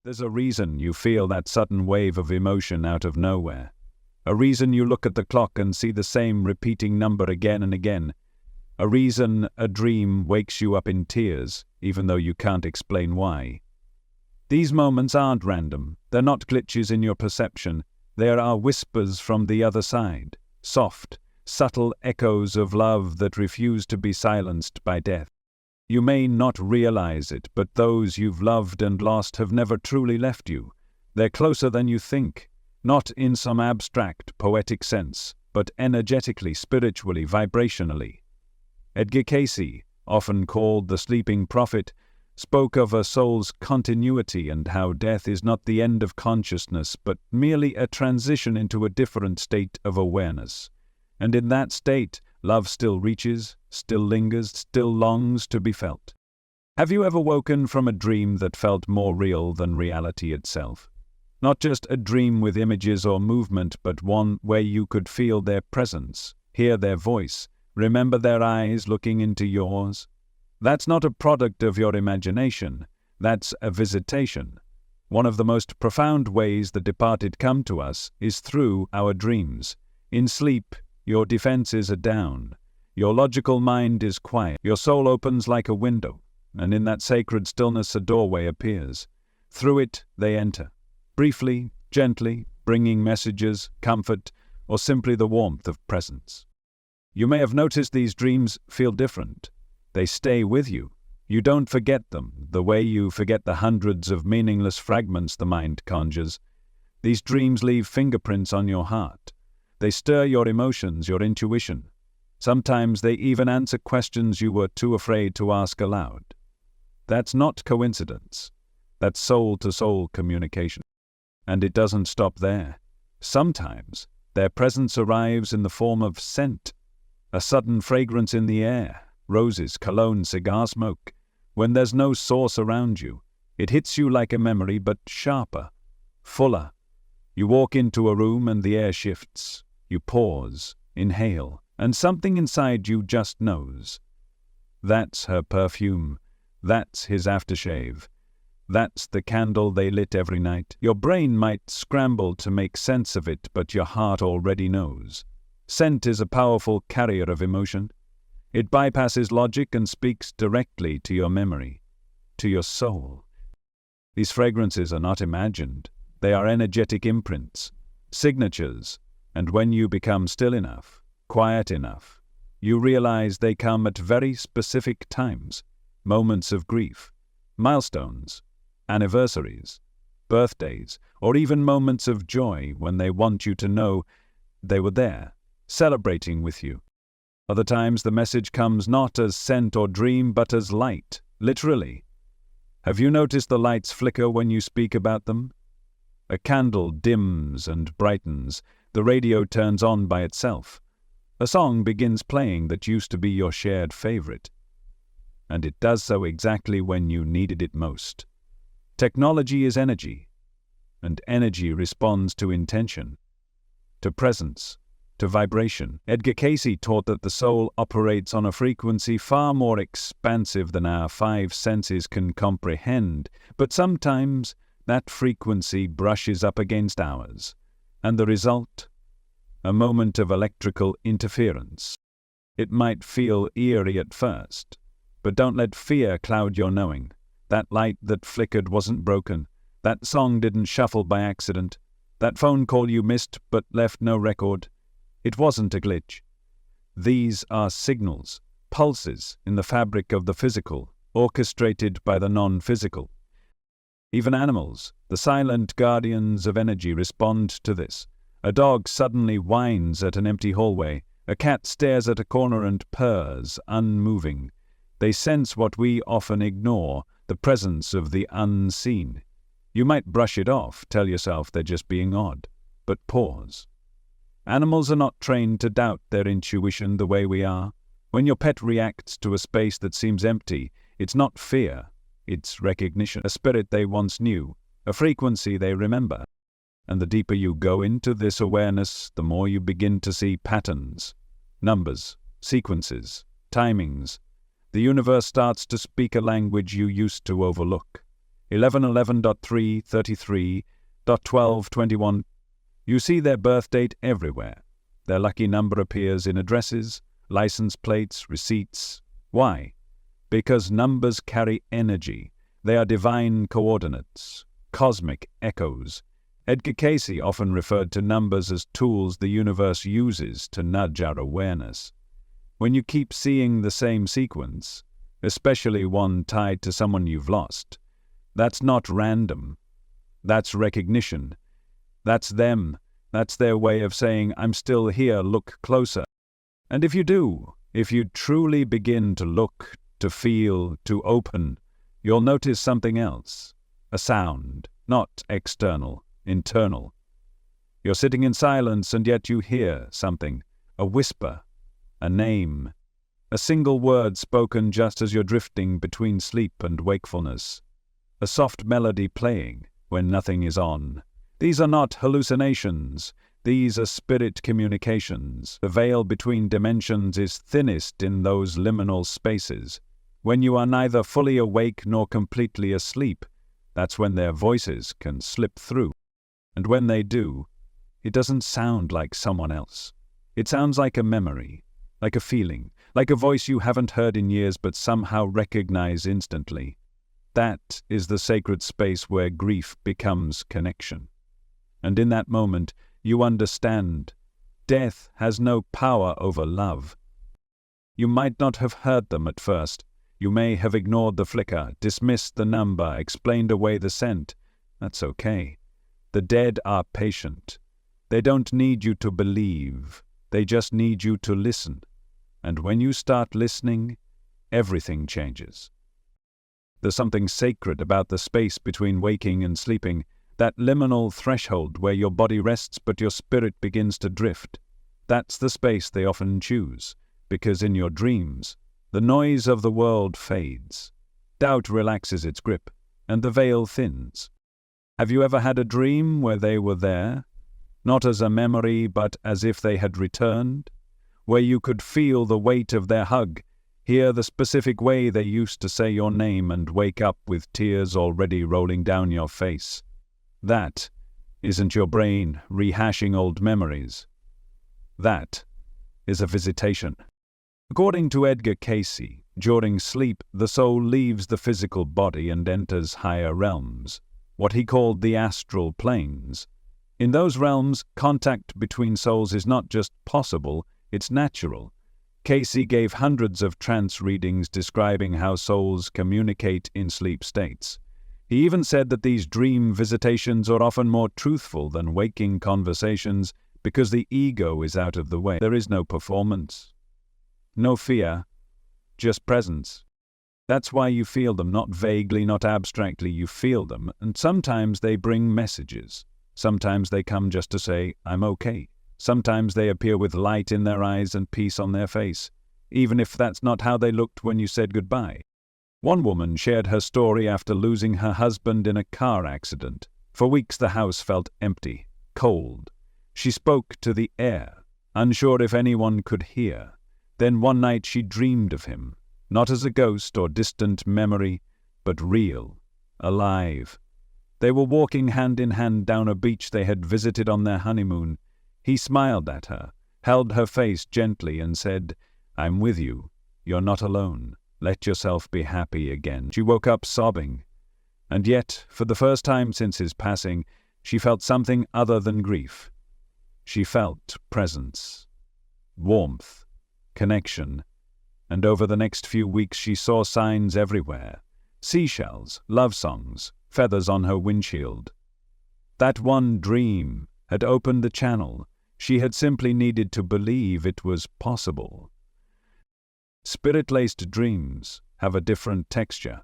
There's a reason you feel that sudden wave of emotion out of nowhere. A reason you look at the clock and see the same repeating number again and again. A reason a dream wakes you up in tears, even though you can't explain why. These moments aren't random. They're not glitches in your perception. There are whispers from the other side, soft, subtle echoes of love that refuse to be silenced by death. You may not realize it, but those you've loved and lost have never truly left you. They're closer than you think, not in some abstract, poetic sense, but energetically, spiritually, vibrationally. Edgar Cayce, often called the sleeping prophet, spoke of a soul's continuity and how death is not the end of consciousness, but merely a transition into a different state of awareness. And in that state, love still reaches, still lingers, still longs to be felt. Have you ever woken from a dream that felt more real than reality itself? Not just a dream with images or movement, but one where you could feel their presence, hear their voice, remember their eyes looking into yours? That's not a product of your imagination, that's a visitation. One of the most profound ways the departed come to us is through our dreams. In sleep, your defenses are down. Your logical mind is quiet. Your soul opens like a window, and in that sacred stillness a doorway appears. Through it they enter, briefly, gently, bringing messages, comfort, or simply the warmth of presence. You may have noticed these dreams feel different. They stay with you. You don't forget them, the way you forget the hundreds of meaningless fragments the mind conjures. These dreams leave fingerprints on your heart. They stir your emotions, your intuition. Sometimes they even answer questions you were too afraid to ask aloud. That's not coincidence. That's soul-to-soul communication. And it doesn't stop there. Sometimes their presence arrives in the form of scent, a sudden fragrance in the air, roses, cologne, cigar smoke. When there's no source around you, it hits you like a memory, but sharper, fuller. You walk into a room and the air shifts. You pause, inhale, and something inside you just knows. That's her perfume. That's his aftershave. That's the candle they lit every night. Your brain might scramble to make sense of it, but your heart already knows. Scent is a powerful carrier of emotion. It bypasses logic and speaks directly to your memory, to your soul. These fragrances are not imagined. They are energetic imprints, signatures, and when you become still enough, quiet enough, you realize they come at very specific times, moments of grief, milestones, anniversaries, birthdays, or even moments of joy when they want you to know they were there, celebrating with you. Other times the message comes not as scent or dream, but as light, literally. Have you noticed the lights flicker when you speak about them? A candle dims and brightens. The radio turns on by itself. A song begins playing that used to be your shared favorite. And it does so exactly when you needed it most. Technology is energy, and energy responds to intention, to presence, to vibration. Edgar Cayce taught that the soul operates on a frequency far more expansive than our five senses can comprehend, but sometimes that frequency brushes up against ours, and the result? A moment of electrical interference. It might feel eerie at first, but don't let fear cloud your knowing. That light that flickered wasn't broken. That song didn't shuffle by accident. That phone call you missed but left no record. It wasn't a glitch. These are signals, pulses in the fabric of the physical, orchestrated by the non-physical. Even animals, the silent guardians of energy, respond to this. A dog suddenly whines at an empty hallway. A cat stares at a corner and purrs, unmoving. They sense what we often ignore, the presence of the unseen. You might brush it off, tell yourself they're just being odd, but pause. Animals are not trained to doubt their intuition the way we are. When your pet reacts to a space that seems empty, it's not fear, it's recognition, a spirit they once knew, a frequency they remember. And the deeper you go into this awareness, the more you begin to see patterns, numbers, sequences, timings. The universe starts to speak a language you used to overlook. 1111.333.1221. You see their birth date everywhere. Their lucky number appears in addresses, license plates, receipts. Why? Because numbers carry energy. They are divine coordinates, cosmic echoes. Edgar Cayce often referred to numbers as tools the universe uses to nudge our awareness. When you keep seeing the same sequence, especially one tied to someone you've lost, that's not random. That's recognition. That's them. That's their way of saying, I'm still here, look closer. And if you do, if you truly begin to look, to feel, to open, you'll notice something else. A sound, not external, internal. You're sitting in silence and yet you hear something, a whisper, a name, a single word spoken just as you're drifting between sleep and wakefulness, a soft melody playing when nothing is on. These are not hallucinations. These are spirit communications. The veil between dimensions is thinnest in those liminal spaces. When you are neither fully awake nor completely asleep, that's when their voices can slip through. And when they do, it doesn't sound like someone else. It sounds like a memory, like a feeling, like a voice you haven't heard in years but somehow recognize instantly. That is the sacred space where grief becomes connection. And in that moment, you understand, death has no power over love. You might not have heard them at first. You may have ignored the flicker, dismissed the number, explained away the scent. That's okay. The dead are patient. They don't need you to believe. They just need you to listen. And when you start listening, everything changes. There's something sacred about the space between waking and sleeping, that liminal threshold where your body rests but your spirit begins to drift. That's the space they often choose, because in your dreams, the noise of the world fades. Doubt relaxes its grip, and the veil thins. Have you ever had a dream where they were there? Not as a memory, but as if they had returned? Where you could feel the weight of their hug, hear the specific way they used to say your name, and wake up with tears already rolling down your face. That isn't your brain rehashing old memories. That is a visitation. According to Edgar Cayce, during sleep, the soul leaves the physical body and enters higher realms, what he called the astral planes. In those realms, contact between souls is not just possible, it's natural. Cayce gave hundreds of trance readings describing how souls communicate in sleep states. He even said that these dream visitations are often more truthful than waking conversations because the ego is out of the way. There is no performance, no fear, just presence. That's why you feel them, not vaguely, not abstractly, you feel them, and sometimes they bring messages. Sometimes they come just to say, I'm okay. Sometimes they appear with light in their eyes and peace on their face, even if that's not how they looked when you said goodbye. One woman shared her story after losing her husband in a car accident. For weeks the house felt empty, cold. She spoke to the air, unsure if anyone could hear. Then one night she dreamed of him, not as a ghost or distant memory, but real, alive. They were walking hand in hand down a beach they had visited on their honeymoon. He smiled at her, held her face gently and said, I'm with you. You're not alone. Let yourself be happy again. She woke up sobbing. And yet, for the first time since his passing, she felt something other than grief. She felt presence, warmth, connection. And over the next few weeks she saw signs everywhere. Seashells, love songs, feathers on her windshield. That one dream had opened the channel. She had simply needed to believe it was possible. Spirit-laced dreams have a different texture.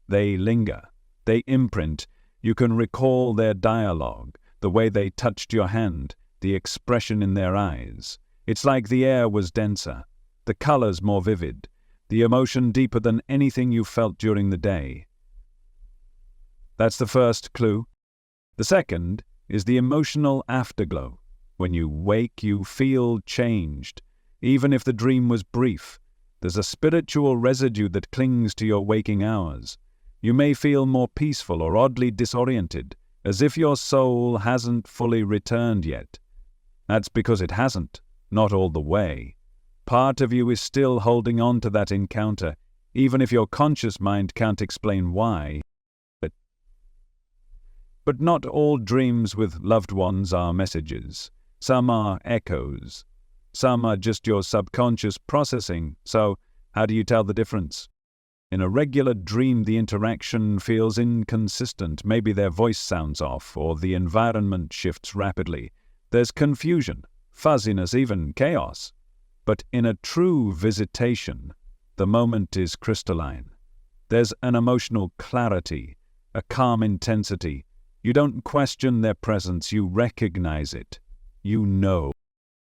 They linger. They imprint. You can recall their dialogue, the way they touched your hand, the expression in their eyes. It's like the air was denser, the colors more vivid, the emotion deeper than anything you felt during the day. That's the first clue. The second is the emotional afterglow. When you wake, you feel changed. Even if the dream was brief, there's a spiritual residue that clings to your waking hours. You may feel more peaceful or oddly disoriented, as if your soul hasn't fully returned yet. That's because it hasn't, not all the way. Part of you is still holding on to that encounter, even if your conscious mind can't explain why. But not all dreams with loved ones are messages. Some are echoes. Some are just your subconscious processing. So, how do you tell the difference? In a regular dream, the interaction feels inconsistent. Maybe their voice sounds off, or the environment shifts rapidly. There's confusion, fuzziness, even chaos. But in a true visitation, the moment is crystalline. There's an emotional clarity, a calm intensity. You don't question their presence, you recognize it. You know.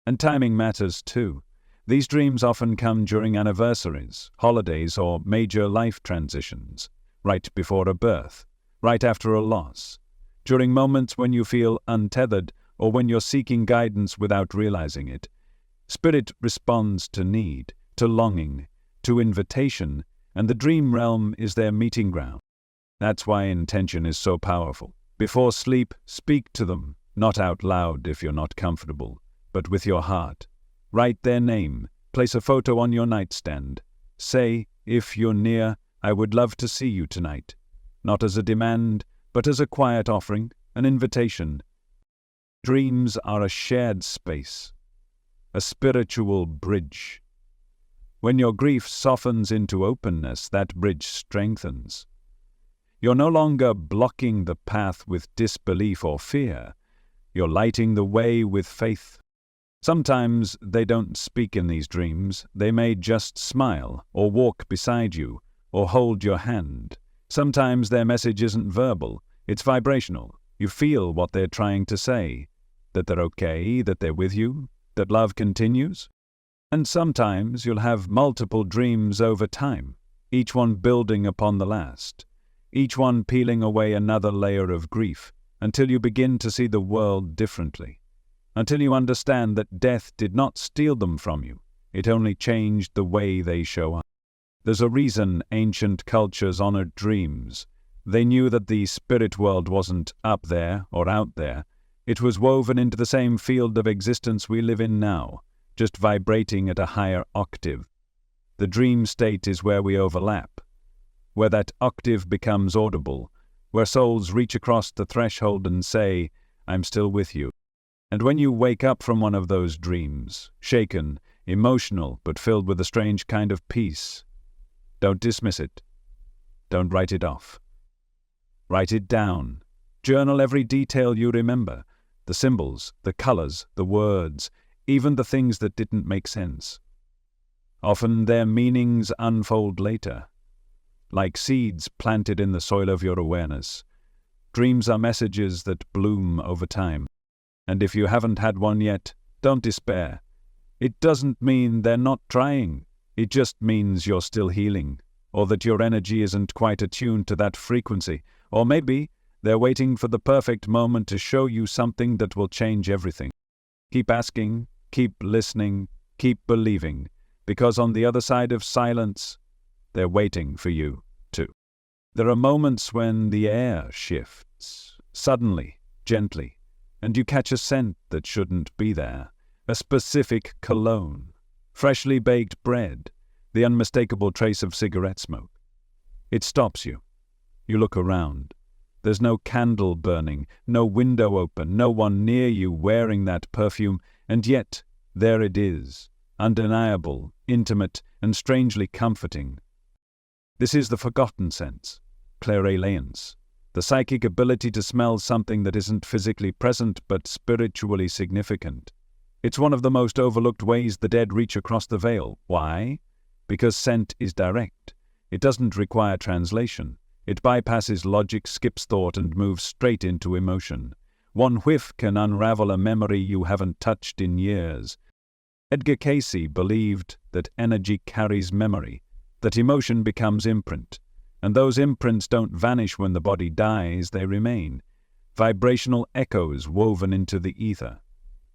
And timing matters too. These dreams often come during anniversaries, holidays, or major life transitions, right before a birth, right after a loss, during moments when you feel untethered or when you're seeking guidance without realizing it. Spirit responds to need, to longing, to invitation, and the dream realm is their meeting ground. That's why intention is so powerful. Before sleep, speak to them, not out loud if you're not comfortable, but with your heart. Write their name, place a photo on your nightstand. Say, if you're near, I would love to see you tonight. Not as a demand, but as a quiet offering, an invitation. Dreams are a shared space, a spiritual bridge. When your grief softens into openness, that bridge strengthens. You're no longer blocking the path with disbelief or fear. You're lighting the way with faith. Sometimes they don't speak in these dreams. They may just smile, or walk beside you, or hold your hand. Sometimes their message isn't verbal, it's vibrational. You feel what they're trying to say, that they're okay, that they're with you, that love continues. And sometimes you'll have multiple dreams over time, each one building upon the last, each one peeling away another layer of grief, until you begin to see the world differently. Until you understand that death did not steal them from you, it only changed the way they show up. There's a reason ancient cultures honored dreams. They knew that the spirit world wasn't up there or out there. It was woven into the same field of existence we live in now, just vibrating at a higher octave. The dream state is where we overlap, where that octave becomes audible, where souls reach across the threshold and say, I'm still with you. And when you wake up from one of those dreams, shaken, emotional, but filled with a strange kind of peace, don't dismiss it. Don't write it off. Write it down. Journal every detail you remember, the symbols, the colors, the words, even the things that didn't make sense. Often their meanings unfold later, like seeds planted in the soil of your awareness. Dreams are messages that bloom over time. And if you haven't had one yet, don't despair. It doesn't mean they're not trying. It just means you're still healing, or that your energy isn't quite attuned to that frequency. Or maybe they're waiting for the perfect moment to show you something that will change everything. Keep asking, keep listening, keep believing, because on the other side of silence, they're waiting for you too. There are moments when the air shifts, suddenly, gently, and you catch a scent that shouldn't be there, a specific cologne, freshly baked bread, the unmistakable trace of cigarette smoke. It stops you. You look around. There's no candle burning, no window open, no one near you wearing that perfume, and yet there it is, undeniable, intimate, and strangely comforting. This is the forgotten sense, clairvoyance, the psychic ability to smell something that isn't physically present but spiritually significant. It's one of the most overlooked ways the dead reach across the veil. Why? Because scent is direct. It doesn't require translation. It bypasses logic, skips thought, and moves straight into emotion. One whiff can unravel a memory you haven't touched in years. Edgar Cayce believed that energy carries memory, that emotion becomes imprint. And those imprints don't vanish when the body dies, they remain, vibrational echoes woven into the ether.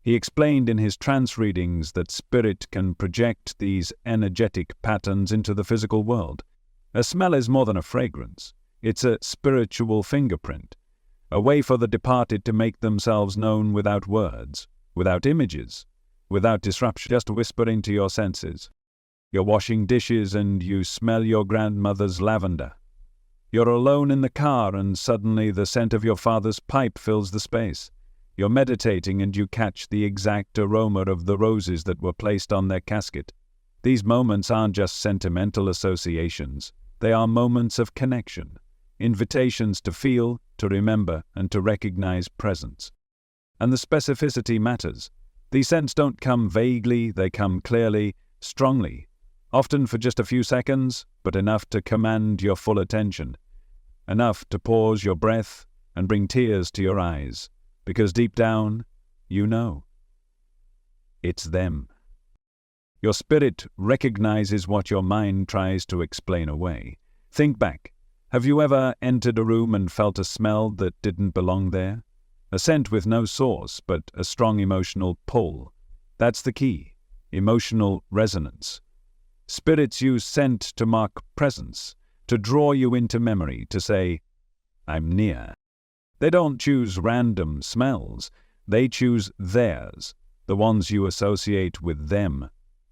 He explained in his trance readings that spirit can project these energetic patterns into the physical world. A smell is more than a fragrance. It's a spiritual fingerprint, a way for the departed to make themselves known without words, without images, without disruption, just whispering to your senses. You're washing dishes and you smell your grandmother's lavender. You're alone in the car and suddenly the scent of your father's pipe fills the space. You're meditating and you catch the exact aroma of the roses that were placed on their casket. These moments aren't just sentimental associations. They are moments of connection, invitations to feel, to remember, and to recognize presence. And the specificity matters. These scents don't come vaguely, they come clearly, strongly, often for just a few seconds, but enough to command your full attention, enough to pause your breath and bring tears to your eyes, because deep down, you know. It's them. Your spirit recognizes what your mind tries to explain away. Think back. Have you ever entered a room and felt a smell that didn't belong there? A scent with no source, but a strong emotional pull. That's the key. Emotional resonance. Spirits use scent to mark presence, to draw you into memory, to say, I'm near. They don't choose random smells. They choose theirs, the ones you associate with them.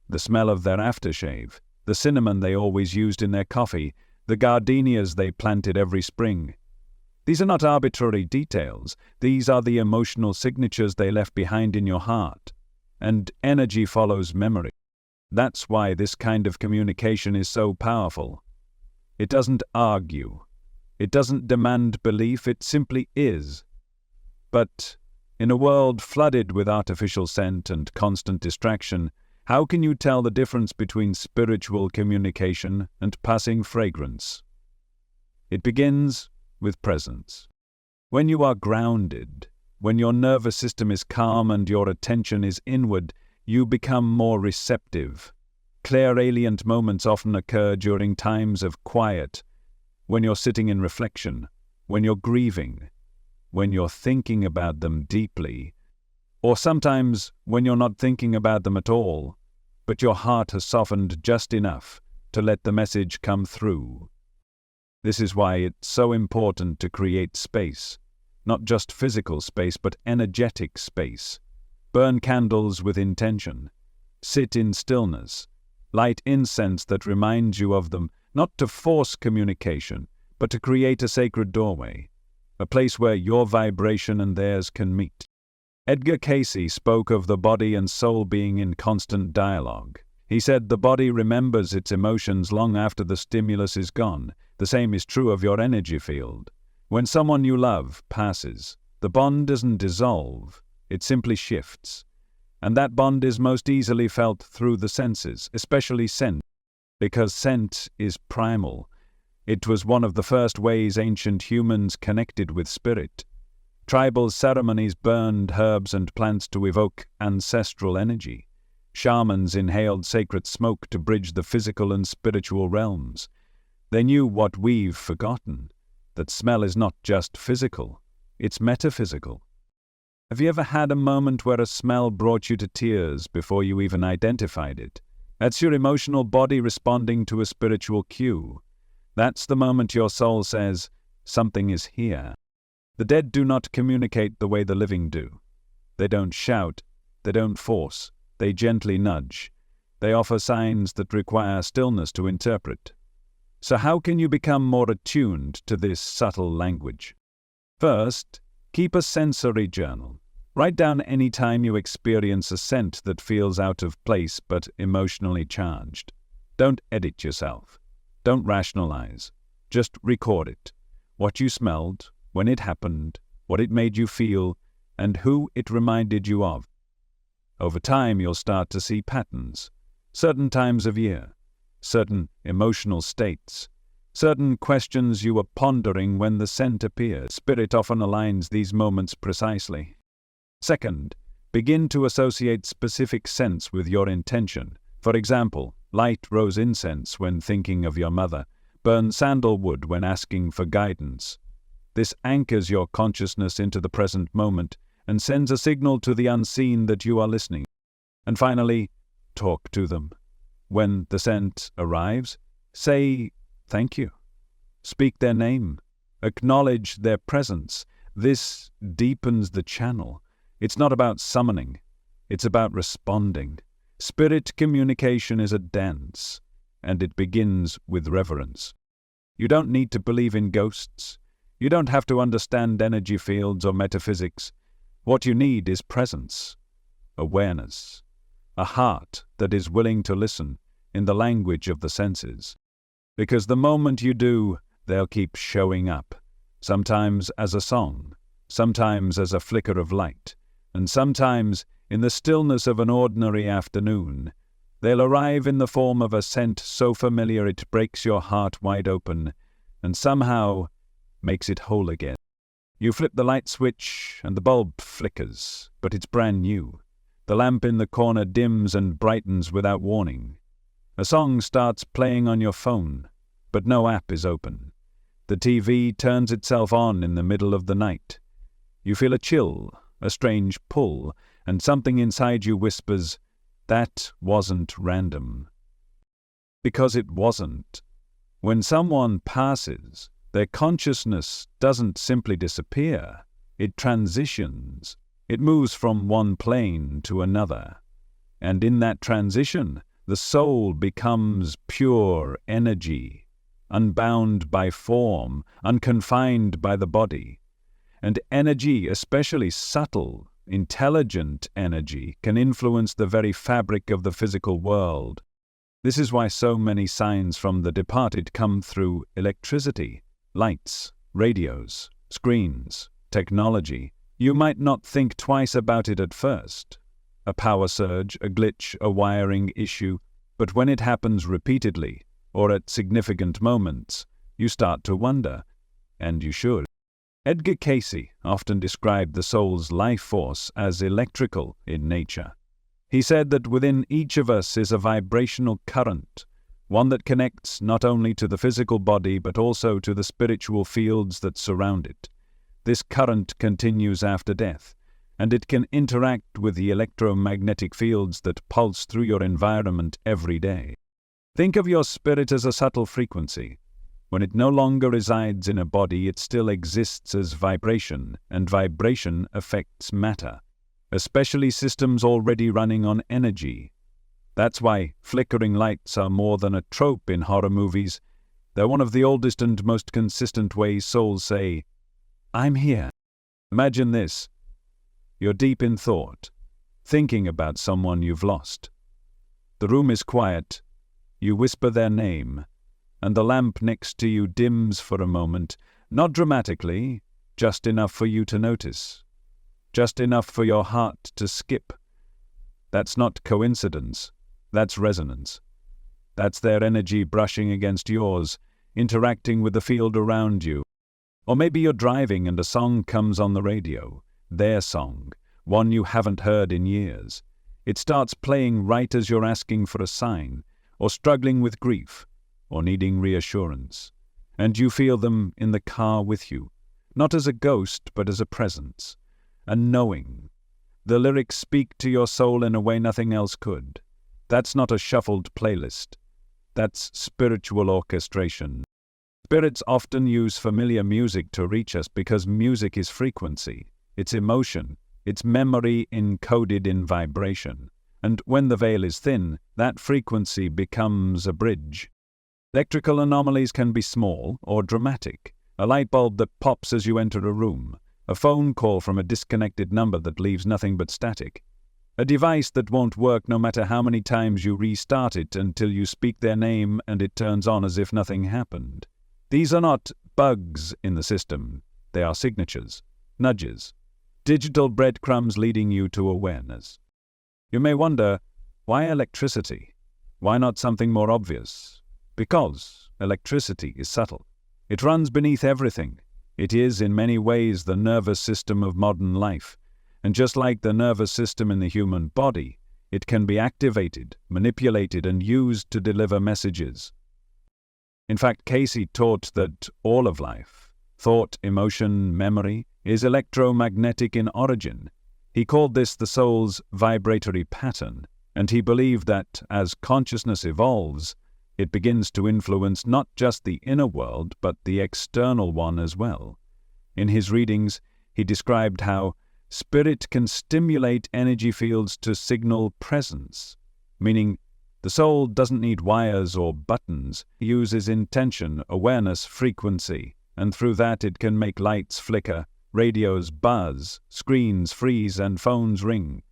The smell of their aftershave, the cinnamon they always used in their coffee, the gardenias they planted every spring. These are not arbitrary details. These are the emotional signatures they left behind in your heart. And energy follows memory. That's why this kind of communication is so powerful. It doesn't argue. It doesn't demand belief. It simply is. But in a world flooded with artificial scent and constant distraction, how can you tell the difference between spiritual communication and passing fragrance? It begins with presence. When you are grounded, when your nervous system is calm and your attention is inward, you become more receptive. Clairalient moments often occur during times of quiet, when you're sitting in reflection, when you're grieving, when you're thinking about them deeply, or sometimes when you're not thinking about them at all, but your heart has softened just enough to let the message come through. This is why it's so important to create space, not just physical space, but energetic space. Burn candles with intention. Sit in stillness. Light incense that reminds you of them, not to force communication, but to create a sacred doorway, a place where your vibration and theirs can meet. Edgar Cayce spoke of the body and soul being in constant dialogue. He said the body remembers its emotions long after the stimulus is gone. The same is true of your energy field. When someone you love passes, the bond doesn't dissolve, it simply shifts. And that bond is most easily felt through the senses, especially scent, because scent is primal. It was one of the first ways ancient humans connected with spirit. Tribal ceremonies burned herbs and plants to evoke ancestral energy. Shamans inhaled sacred smoke to bridge the physical and spiritual realms. They knew what we've forgotten, that smell is not just physical, it's metaphysical. Have you ever had a moment where a smell brought you to tears before you even identified it? That's your emotional body responding to a spiritual cue. That's the moment your soul says, something is here. The dead do not communicate the way the living do. They don't shout, they don't force, they gently nudge. They offer signs that require stillness to interpret. So how can you become more attuned to this subtle language? First, keep a sensory journal. Write down any time you experience a scent that feels out of place but emotionally charged. Don't edit yourself. Don't rationalize. Just record it. What you smelled, when it happened, what it made you feel, and who it reminded you of. Over time, you'll start to see patterns. Certain times of year, certain emotional states, certain questions you were pondering when the scent appeared. Spirit often aligns these moments precisely. Second, begin to associate specific scents with your intention. For example, light rose incense when thinking of your mother. Burn sandalwood when asking for guidance. This anchors your consciousness into the present moment and sends a signal to the unseen that you are listening. And finally, talk to them. When the scent arrives, say thank you. Speak their name. Acknowledge their presence. This deepens the channel. It's not about summoning. It's about responding. Spirit communication is a dance, and it begins with reverence. You don't need to believe in ghosts. You don't have to understand energy fields or metaphysics. What you need is presence, awareness, a heart that is willing to listen in the language of the senses. Because the moment you do, they'll keep showing up, sometimes as a song, sometimes as a flicker of light, and sometimes in the stillness of an ordinary afternoon. They'll arrive in the form of a scent so familiar it breaks your heart wide open, and somehow makes it whole again. You flip the light switch, and the bulb flickers, but it's brand new. The lamp in the corner dims and brightens without warning. A song starts playing on your phone, but no app is open. The TV turns itself on in the middle of the night. You feel a chill, a strange pull, and something inside you whispers, "That wasn't random." Because it wasn't. When someone passes, their consciousness doesn't simply disappear. It transitions. It moves from one plane to another. And in that transition, the soul becomes pure energy, unbound by form, unconfined by the body. And energy, especially subtle, intelligent energy, can influence the very fabric of the physical world. This is why so many signs from the departed come through electricity, lights, radios, screens, technology. You might not think twice about it at first. A power surge, a glitch, a wiring issue, but when it happens repeatedly, or at significant moments, you start to wonder, and you should. Edgar Cayce often described the soul's life force as electrical in nature. He said that within each of us is a vibrational current, one that connects not only to the physical body but also to the spiritual fields that surround it. This current continues after death, and it can interact with the electromagnetic fields that pulse through your environment every day. Think of your spirit as a subtle frequency. When it no longer resides in a body, it still exists as vibration, and vibration affects matter, especially systems already running on energy. That's why flickering lights are more than a trope in horror movies. They're one of the oldest and most consistent ways souls say, "I'm here." Imagine this. You're deep in thought, thinking about someone you've lost. The room is quiet. You whisper their name, and the lamp next to you dims for a moment, not dramatically, just enough for you to notice, just enough for your heart to skip. That's not coincidence, that's resonance. That's their energy brushing against yours, interacting with the field around you. Or maybe you're driving and a song comes on the radio, their song, one you haven't heard in years. It starts playing right as you're asking for a sign, or struggling with grief, or needing reassurance, and you feel them in the car with you, not as a ghost but as a presence, a knowing. The lyrics speak to your soul in a way nothing else could. That's not a shuffled playlist. That's spiritual orchestration. Spirits often use familiar music to reach us because music is frequency, it's emotion, it's memory encoded in vibration. And when the veil is thin, that frequency becomes a bridge. Electrical anomalies can be small or dramatic. A light bulb that pops as you enter a room. A phone call from a disconnected number that leaves nothing but static. A device that won't work no matter how many times you restart it until you speak their name and it turns on as if nothing happened. These are not bugs in the system. They are signatures, nudges, digital breadcrumbs leading you to awareness. You may wonder, why electricity? Why not something more obvious? Because electricity is subtle. It runs beneath everything. It is, in many ways, the nervous system of modern life. And just like the nervous system in the human body, it can be activated, manipulated, and used to deliver messages. In fact, Cayce taught that all of life, thought, emotion, memory, is electromagnetic in origin. He called this the soul's vibratory pattern, and he believed that as consciousness evolves, It begins to influence not just the inner world, but the external one as well. In his readings, he described how spirit can stimulate energy fields to signal presence, meaning the soul doesn't need wires or buttons. It uses intention, awareness, frequency, and through that it can make lights flicker, radios buzz, screens freeze, and phones ring.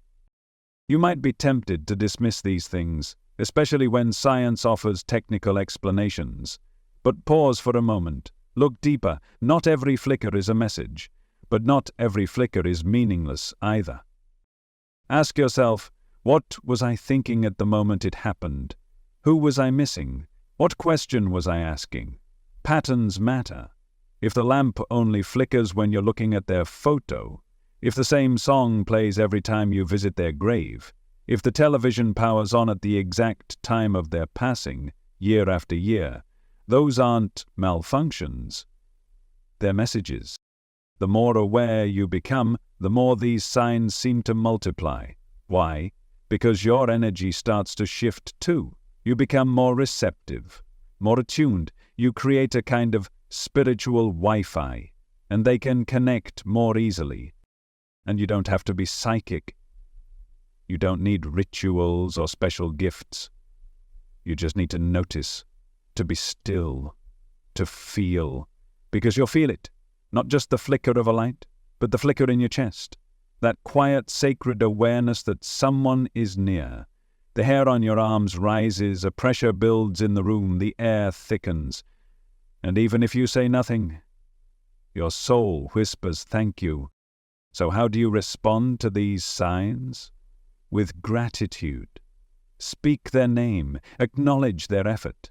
You might be tempted to dismiss these things, especially when science offers technical explanations. But pause for a moment. Look deeper. Not every flicker is a message, but not every flicker is meaningless either. Ask yourself, what was I thinking at the moment it happened? Who was I missing? What question was I asking? Patterns matter. If the lamp only flickers when you're looking at their photo, if the same song plays every time you visit their grave, if the television powers on at the exact time of their passing, year after year, those aren't malfunctions. They're messages. The more aware you become, the more these signs seem to multiply. Why? Because your energy starts to shift too. You become more receptive, more attuned. You create a kind of spiritual Wi-Fi, and they can connect more easily. And you don't have to be psychic. You don't need rituals or special gifts. You just need to notice, to be still, to feel, because you'll feel it. Not just the flicker of a light, but the flicker in your chest. That quiet, sacred awareness that someone is near. The hair on your arms rises, a pressure builds in the room, the air thickens. And even if you say nothing, your soul whispers thank you. So how do you respond to these signs? With gratitude. Speak their name, acknowledge their effort.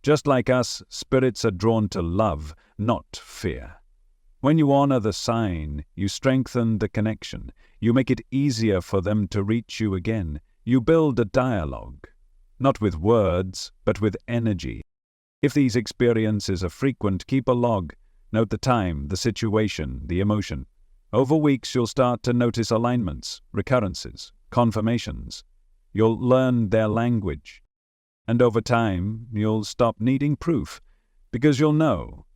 Just like us, spirits are drawn to love, not fear. When you honor the sign, you strengthen the connection. You make it easier for them to reach you again. You build a dialogue, not with words, but with energy. If these experiences are frequent, keep a log. Note the time, the situation, the emotion. Over weeks, you'll start to notice alignments, recurrences, confirmations. You'll learn their language. And over time, you'll stop needing proof, because you'll know.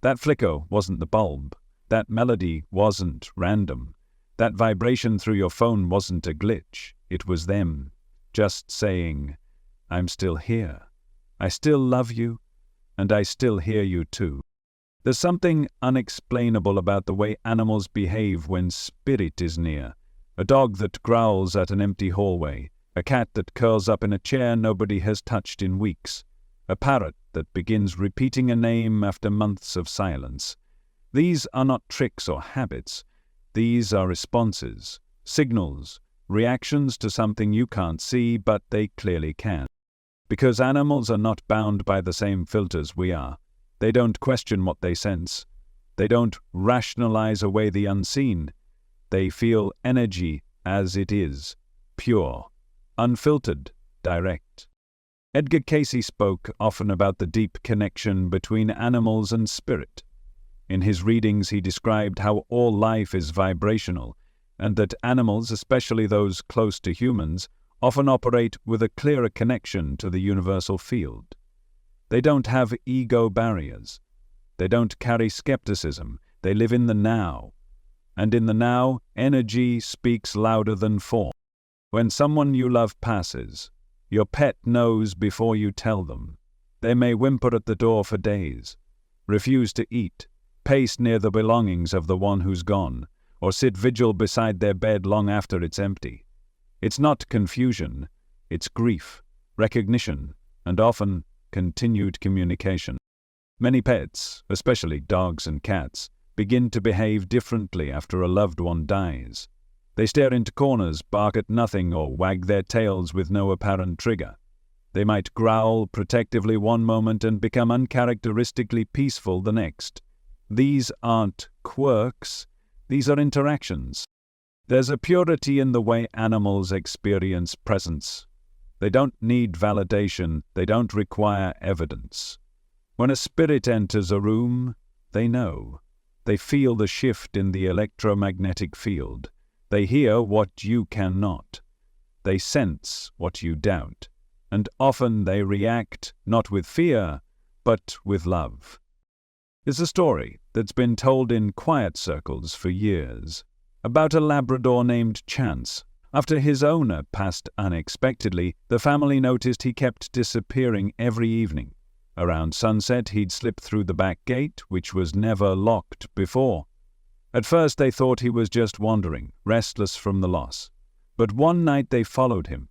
That flicker wasn't the bulb. That melody wasn't random. That vibration through your phone wasn't a glitch. It was them, just saying, I'm still here. I still love you, and I still hear you too. There's something unexplainable about the way animals behave when spirit is near. A dog that growls at an empty hallway. A cat that curls up in a chair nobody has touched in weeks. A parrot that begins repeating a name after months of silence. These are not tricks or habits. These are responses, signals, reactions to something you can't see, but they clearly can. Because animals are not bound by the same filters we are. They don't question what they sense. They don't rationalize away the unseen. They feel energy as it is, pure, unfiltered, direct. Edgar Cayce spoke often about the deep connection between animals and spirit. In his readings, he described how all life is vibrational, and that animals, especially those close to humans, often operate with a clearer connection to the universal field. They don't have ego barriers. They don't carry skepticism. They live in the now. And in the now, energy speaks louder than form. When someone you love passes, your pet knows before you tell them. They may whimper at the door for days, refuse to eat, pace near the belongings of the one who's gone, or sit vigil beside their bed long after it's empty. It's not confusion, it's grief, recognition, and often continued communication. Many pets, especially dogs and cats, begin to behave differently after a loved one dies. They stare into corners, bark at nothing, or wag their tails with no apparent trigger. They might growl protectively one moment and become uncharacteristically peaceful the next. These aren't quirks, these are interactions. There's a purity in the way animals experience presence. They don't need validation, they don't require evidence. When a spirit enters a room, they know. They feel the shift in the electromagnetic field. They hear what you cannot. They sense what you doubt. and often they react not with fear, but with love. It's a story that's been told in quiet circles for years, about a Labrador named Chance. After his owner passed unexpectedly, the family noticed he kept disappearing every evening. Around sunset, he'd slip through the back gate, which was never locked before. At first they thought he was just wandering, restless from the loss. But one night they followed him.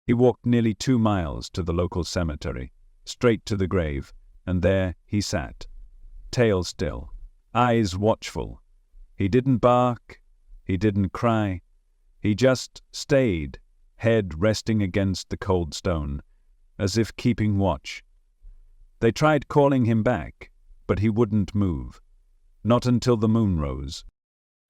He walked nearly 2 miles to the local cemetery, straight to the grave, and there he sat, tail still, eyes watchful. He didn't bark, he didn't cry. He just stayed, head resting against the cold stone, as if keeping watch. They tried calling him back, but he wouldn't move, not until the moon rose.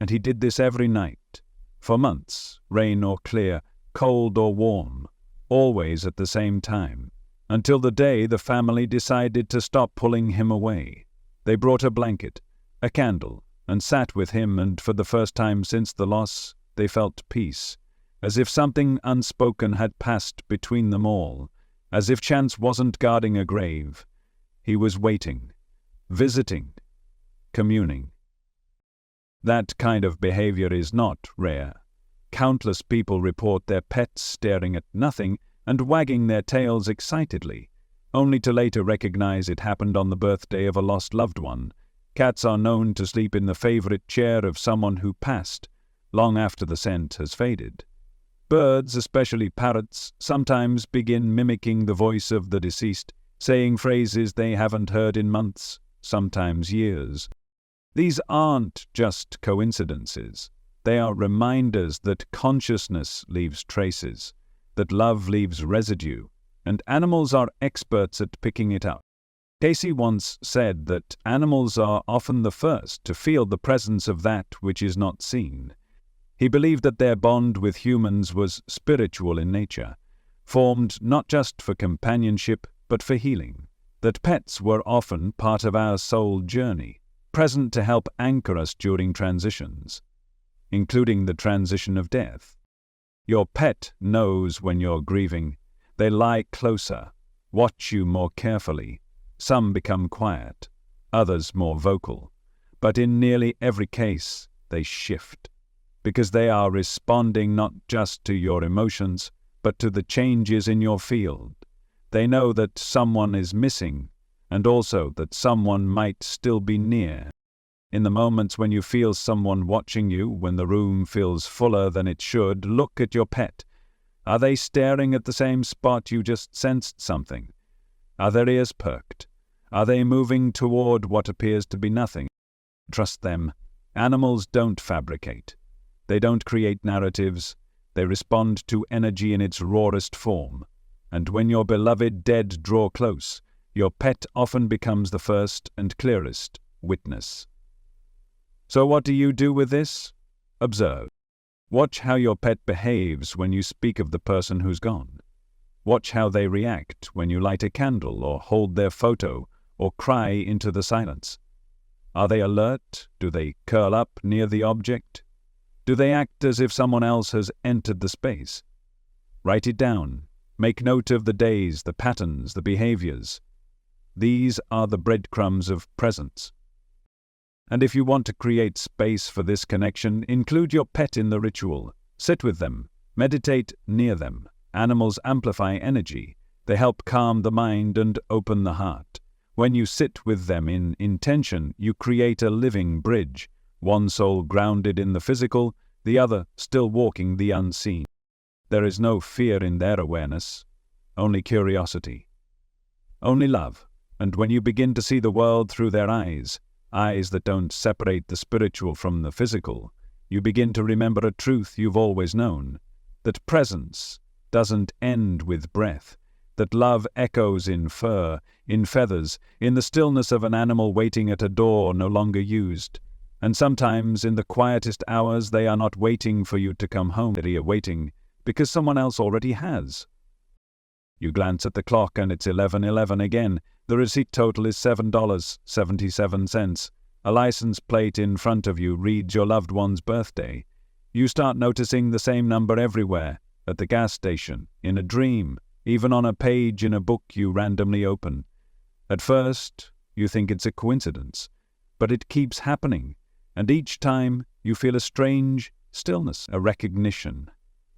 And he did this every night, for months, rain or clear, cold or warm, always at the same time, until the day the family decided to stop pulling him away. They brought a blanket, a candle, and sat with him, and for the first time since the loss, they felt peace, as if something unspoken had passed between them all, as if Chance wasn't guarding a grave. He was waiting, visiting, communing. That kind of behavior is not rare. Countless people report their pets staring at nothing and wagging their tails excitedly, only to later recognize it happened on the birthday of a lost loved one. Cats are known to sleep in the favorite chair of someone who passed, long after the scent has faded. Birds, especially parrots, sometimes begin mimicking the voice of the deceased, saying phrases they haven't heard in months, sometimes years. These aren't just coincidences. They are reminders that consciousness leaves traces, that love leaves residue, and animals are experts at picking it up. Cayce once said that animals are often the first to feel the presence of that which is not seen. He believed that their bond with humans was spiritual in nature, formed not just for companionship but for healing, that pets were often part of our soul journey, present to help anchor us during transitions, including the transition of death. Your pet knows when you're grieving. They lie closer, watch you more carefully. Some become quiet, others more vocal, but in nearly every case they shift, because they are responding not just to your emotions, but to the changes in your field. They know that someone is missing, and also that someone might still be near. In the moments when you feel someone watching you, when the room feels fuller than it should, look at your pet. Are they staring at the same spot you just sensed something? Are their ears perked? Are they moving toward what appears to be nothing? Trust them. Animals don't fabricate. They don't create narratives. They respond to energy in its rawest form. And when your beloved dead draw close, your pet often becomes the first and clearest witness. So what do you do with this? Observe. Watch how your pet behaves when you speak of the person who's gone. Watch how they react when you light a candle or hold their photo or cry into the silence. Are they alert? Do they curl up near the object? Do they act as if someone else has entered the space? Write it down. Make note of the days, the patterns, the behaviors. These are the breadcrumbs of presence. And if you want to create space for this connection, include your pet in the ritual. Sit with them. Meditate near them. Animals amplify energy. They help calm the mind and open the heart. When you sit with them in intention, you create a living bridge, one soul grounded in the physical, the other still walking the unseen. There is no fear in their awareness, only curiosity, only love. And when you begin to see the world through their eyes that don't separate the spiritual from the physical, you begin to remember a truth you've always known, that presence doesn't end with breath, that love echoes in fur, in feathers, in the stillness of an animal waiting at a door no longer used. And sometimes in the quietest hours they are not waiting for you to come home, they are waiting because someone else already has. You glance at the clock and it's 11:11 again. The receipt total is $7.77. A license plate in front of you reads your loved one's birthday. You start noticing the same number everywhere, at the gas station, in a dream, even on a page in a book you randomly open. At first, you think it's a coincidence, but it keeps happening, and each time you feel a strange stillness, a recognition,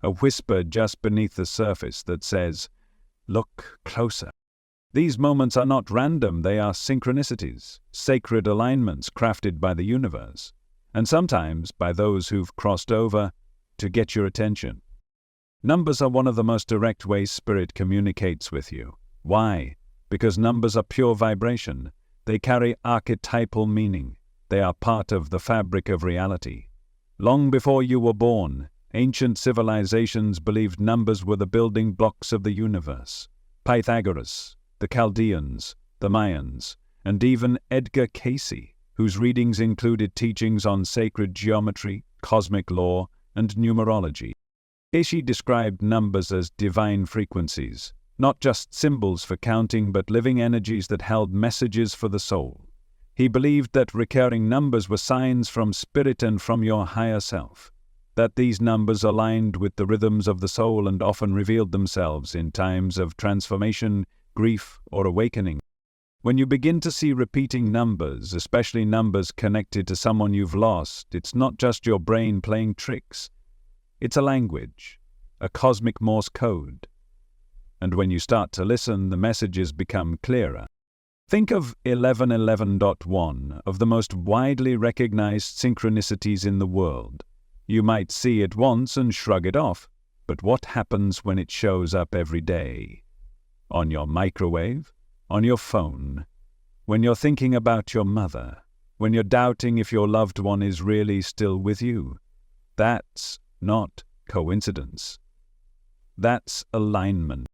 a whisper just beneath the surface that says, "Look closer." These moments are not random, they are synchronicities, sacred alignments crafted by the universe, and sometimes by those who've crossed over to get your attention. Numbers are one of the most direct ways spirit communicates with you. Why? Because numbers are pure vibration. They carry archetypal meaning. They are part of the fabric of reality. Long before you were born, ancient civilizations believed numbers were the building blocks of the universe. Pythagoras, the Chaldeans, the Mayans, and even Edgar Cayce, whose readings included teachings on sacred geometry, cosmic law, and numerology. Cayce described numbers as divine frequencies, not just symbols for counting but living energies that held messages for the soul. He believed that recurring numbers were signs from spirit and from your higher self, that these numbers aligned with the rhythms of the soul and often revealed themselves in times of transformation, grief, or awakening. When you begin to see repeating numbers, especially numbers connected to someone you've lost, it's not just your brain playing tricks. It's a language, a cosmic Morse code. And when you start to listen, the messages become clearer. Think of 1111.1, of the most widely recognized synchronicities in the world. You might see it once and shrug it off, but what happens when it shows up every day? On your microwave? On your phone? When you're thinking about your mother? When you're doubting if your loved one is really still with you? That's not coincidence. That's alignment.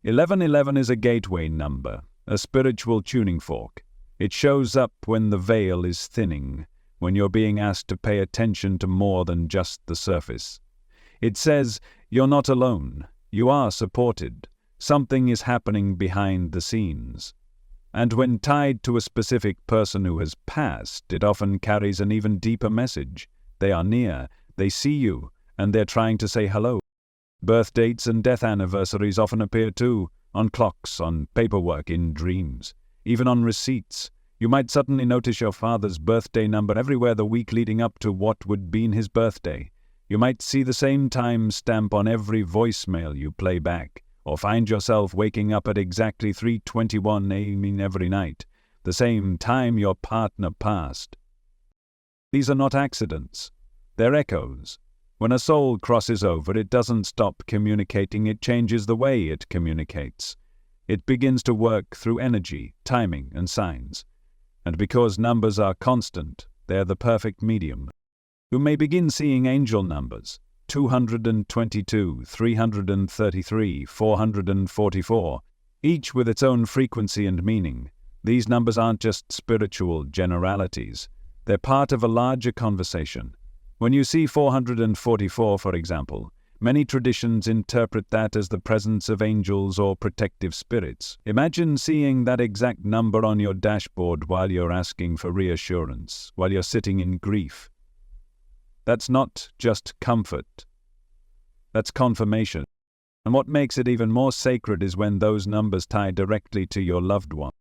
1111 is a gateway number, a spiritual tuning fork. It shows up when the veil is thinning, when you're being asked to pay attention to more than just the surface. It says, you're not alone, you are supported, something is happening behind the scenes. And when tied to a specific person who has passed, it often carries an even deeper message. They are near, they see you, and they're trying to say hello. Birth dates and death anniversaries often appear too, on clocks, on paperwork, in dreams, even on receipts. You might suddenly notice your father's birthday number everywhere the week leading up to what would be his birthday. You might see the same time stamp on every voicemail you play back, or find yourself waking up at exactly 3:21 a.m. every night, the same time your partner passed. These are not accidents. They're echoes. When a soul crosses over, it doesn't stop communicating, it changes the way it communicates. It begins to work through energy, timing, and signs. And because numbers are constant, they're the perfect medium. You may begin seeing angel numbers, 222, 333, 444, each with its own frequency and meaning. These numbers aren't just spiritual generalities. They're part of a larger conversation. When you see 444, for example, many traditions interpret that as the presence of angels or protective spirits. Imagine seeing that exact number on your dashboard while you're asking for reassurance, while you're sitting in grief. That's not just comfort. That's confirmation. And what makes it even more sacred is when those numbers tie directly to your loved one.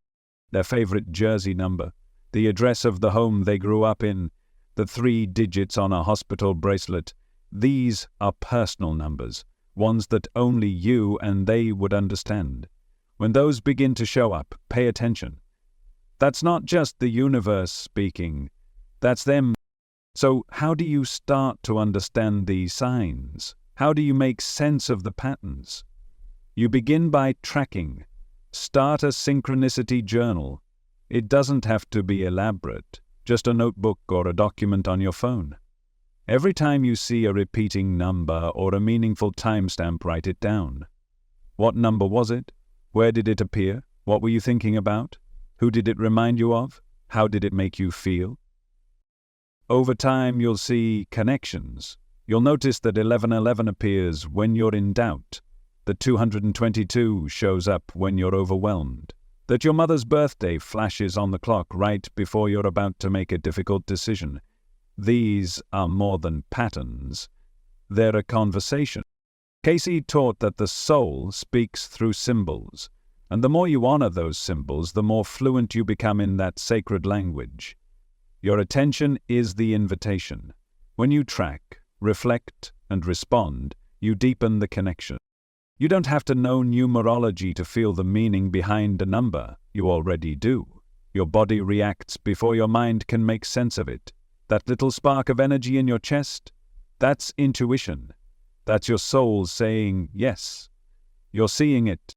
Their favorite jersey number, the address of the home they grew up in, the 3 digits on a hospital bracelet. These are personal numbers, ones that only you and they would understand. When those begin to show up, pay attention. That's not just the universe speaking, that's them. So how do you start to understand these signs? How do you make sense of the patterns? You begin by tracking. Start a synchronicity journal. It doesn't have to be elaborate, just a notebook or a document on your phone. Every time you see a repeating number or a meaningful timestamp, write it down. What number was it? Where did it appear? What were you thinking about? Who did it remind you of? How did it make you feel? Over time, you'll see connections. You'll notice that 1111 appears when you're in doubt, that 222 shows up when you're overwhelmed, that your mother's birthday flashes on the clock right before you're about to make a difficult decision. These are more than patterns. They're a conversation. Cayce taught that the soul speaks through symbols, and the more you honor those symbols, the more fluent you become in that sacred language. Your attention is the invitation. When you track, reflect, and respond, you deepen the connection. You don't have to know numerology to feel the meaning behind a number. You already do. Your body reacts before your mind can make sense of it. That little spark of energy in your chest, that's intuition. That's your soul saying yes. You're seeing it.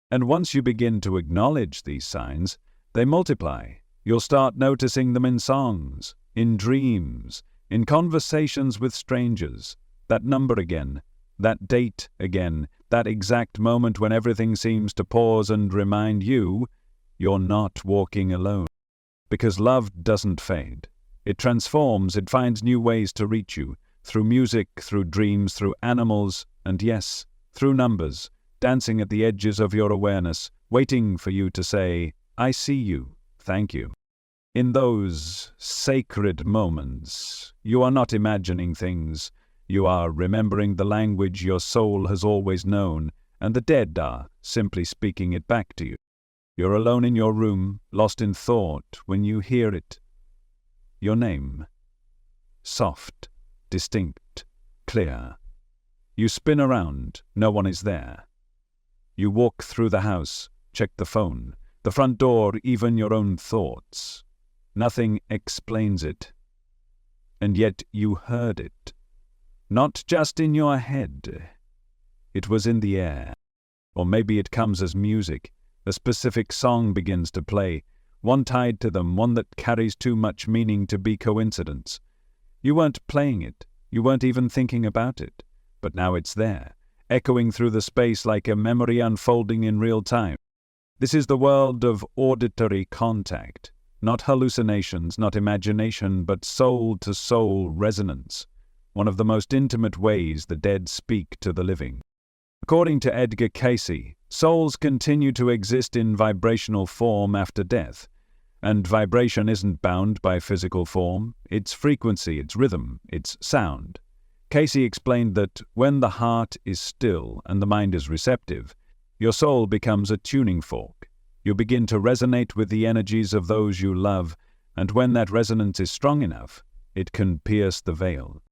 And once you begin to acknowledge these signs, they multiply. You'll start noticing them in songs, in dreams, in conversations with strangers. That number again, that date again, that exact moment when everything seems to pause and remind you you're not walking alone. Because love doesn't fade. It transforms, it finds new ways to reach you, through music, through dreams, through animals, and yes, through numbers, dancing at the edges of your awareness, waiting for you to say, I see you, thank you. In those sacred moments, you are not imagining things. You are remembering the language your soul has always known, and the dead are simply speaking it back to you. You're alone in your room, lost in thought, when you hear it. Your name. Soft, distinct, clear. You spin around, no one is there. You walk through the house, check the phone, the front door, even your own thoughts. Nothing explains it. And yet you heard it. Not just in your head. It was in the air. Or maybe it comes as music. A specific song begins to play, one tied to them, one that carries too much meaning to be coincidence. You weren't playing it. You weren't even thinking about it. But now it's there, echoing through the space like a memory unfolding in real time. This is the world of auditory contact. Not hallucinations, not imagination, but soul-to-soul resonance. One of the most intimate ways the dead speak to the living. According to Edgar Cayce, souls continue to exist in vibrational form after death. And vibration isn't bound by physical form. It's frequency, it's rhythm, it's sound. Cayce explained that when the heart is still and the mind is receptive, your soul becomes a tuning fork. You begin to resonate with the energies of those you love, and when that resonance is strong enough, it can pierce the veil.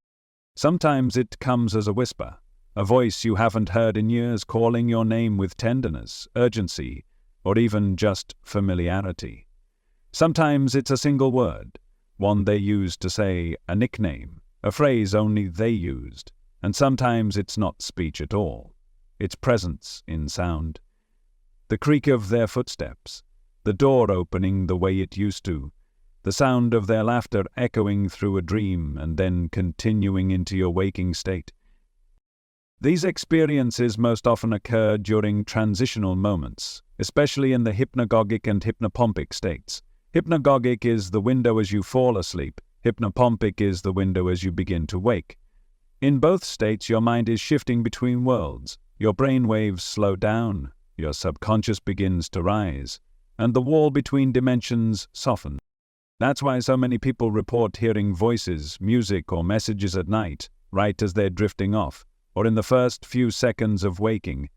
Sometimes it comes as a whisper, a voice you haven't heard in years calling your name with tenderness, urgency, or even just familiarity. Sometimes it's a single word, one they used to say, a nickname, a phrase only they used, and sometimes it's not speech at all. It's presence in sound. The creak of their footsteps, the door opening the way it used to, the sound of their laughter echoing through a dream and then continuing into your waking state. These experiences most often occur during transitional moments, especially in the hypnagogic and hypnopompic states. Hypnagogic is the window as you fall asleep. Hypnopompic is the window as you begin to wake. In both states, your mind is shifting between worlds. Your brain waves slow down. Your subconscious begins to rise, and the wall between dimensions softens. That's why so many people report hearing voices, music, or messages at night, right as they're drifting off, or in the first few seconds of waking.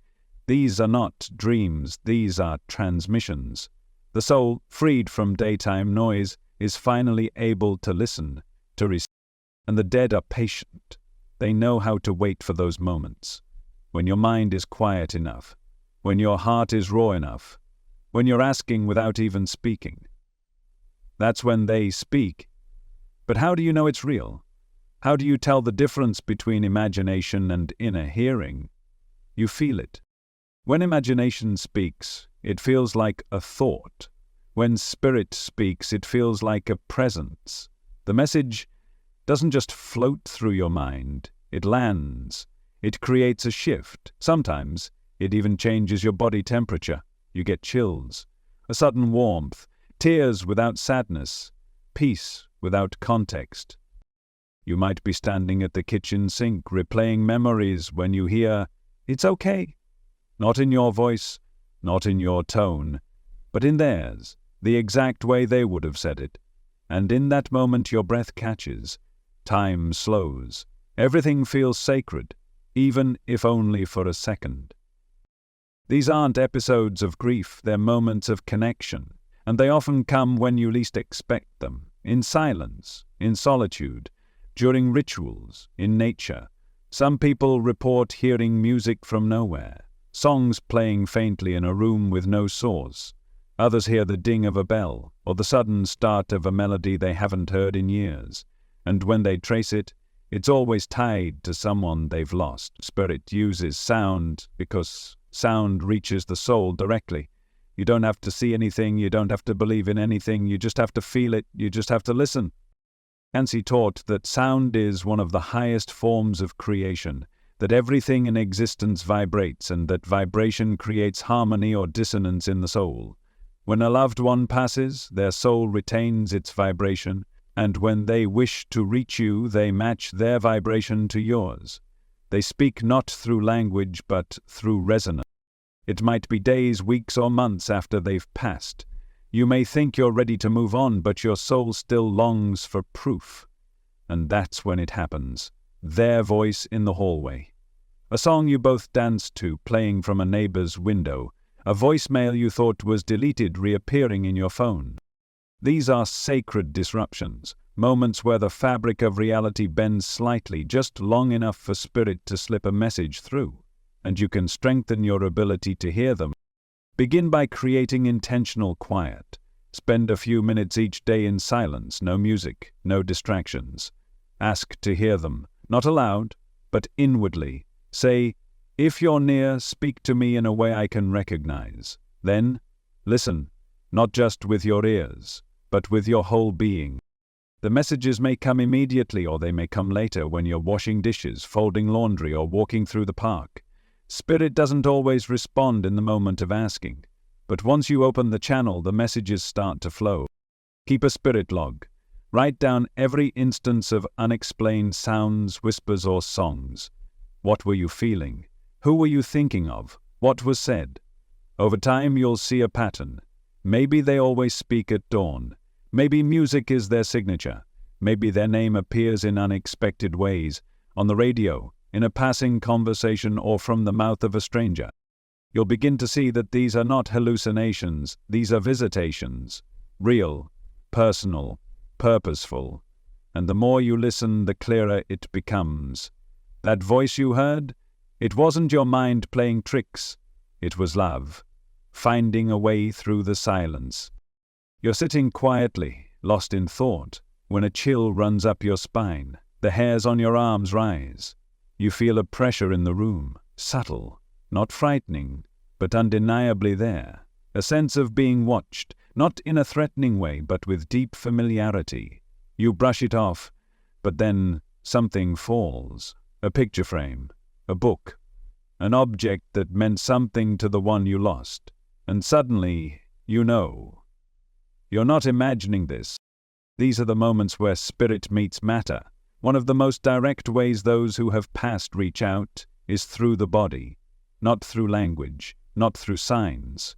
These are not dreams, these are transmissions. The soul, freed from daytime noise, is finally able to listen, to receive. And the dead are patient. They know how to wait for those moments. When your mind is quiet enough, when your heart is raw enough, when you're asking without even speaking. That's when they speak. But how do you know it's real? How do you tell the difference between imagination and inner hearing? You feel it. When imagination speaks, it feels like a thought. When spirit speaks, it feels like a presence. The message doesn't just float through your mind, it lands. It creates a shift. Sometimes it even changes your body temperature. You get chills, a sudden warmth, tears without sadness, peace without context. You might be standing at the kitchen sink replaying memories when you hear, "It's okay." Not in your voice, not in your tone, but in theirs, the exact way they would have said it. And in that moment your breath catches. Time slows. Everything feels sacred. even if only for a second. These aren't episodes of grief, they're moments of connection, and they often come when you least expect them, in silence, in solitude, during rituals, in nature. Some people report hearing music from nowhere, songs playing faintly in a room with no source. Others hear the ding of a bell, or the sudden start of a melody they haven't heard in years. And when they trace it, it's always tied to someone they've lost. Spirit uses sound because sound reaches the soul directly. You don't have to see anything, you don't have to believe in anything, you just have to feel it, you just have to listen. Cayce taught that sound is one of the highest forms of creation, that everything in existence vibrates, and that vibration creates harmony or dissonance in the soul. When a loved one passes, their soul retains its vibration, and when they wish to reach you, they match their vibration to yours. They speak not through language, but through resonance. It might be days, weeks, or months after they've passed. You may think you're ready to move on, but your soul still longs for proof. And that's when it happens. Their voice in the hallway. A song you both danced to, playing from a neighbor's window. A voicemail you thought was deleted reappearing in your phone. These are sacred disruptions, moments where the fabric of reality bends slightly, just long enough for spirit to slip a message through, and you can strengthen your ability to hear them. Begin by creating intentional quiet. Spend a few minutes each day in silence, no music, no distractions. Ask to hear them, not aloud, but inwardly. Say, "If you're near, speak to me in a way I can recognize." Then, listen, not just with your ears, but with your whole being. The messages may come immediately, or they may come later when you're washing dishes, folding laundry, or walking through the park. Spirit doesn't always respond in the moment of asking, but once you open the channel, the messages start to flow. Keep a spirit log. Write down every instance of unexplained sounds, whispers, or songs. What were you feeling? Who were you thinking of? What was said? Over time, you'll see a pattern. Maybe they always speak at dawn. Maybe music is their signature. Maybe their name appears in unexpected ways, on the radio, in a passing conversation, or from the mouth of a stranger. You'll begin to see that these are not hallucinations, these are visitations. Real, personal, purposeful. And the more you listen, the clearer it becomes. That voice you heard? It wasn't your mind playing tricks. It was love, finding a way through the silence. You're sitting quietly, lost in thought, when a chill runs up your spine. The hairs on your arms rise. You feel a pressure in the room, subtle, not frightening, but undeniably there. A sense of being watched, not in a threatening way, but with deep familiarity. You brush it off, but then something falls. A picture frame, a book, an object that meant something to the one you lost. And suddenly, you know. You're not imagining this. These are the moments where spirit meets matter. One of the most direct ways those who have passed reach out is through the body, not through language, not through signs,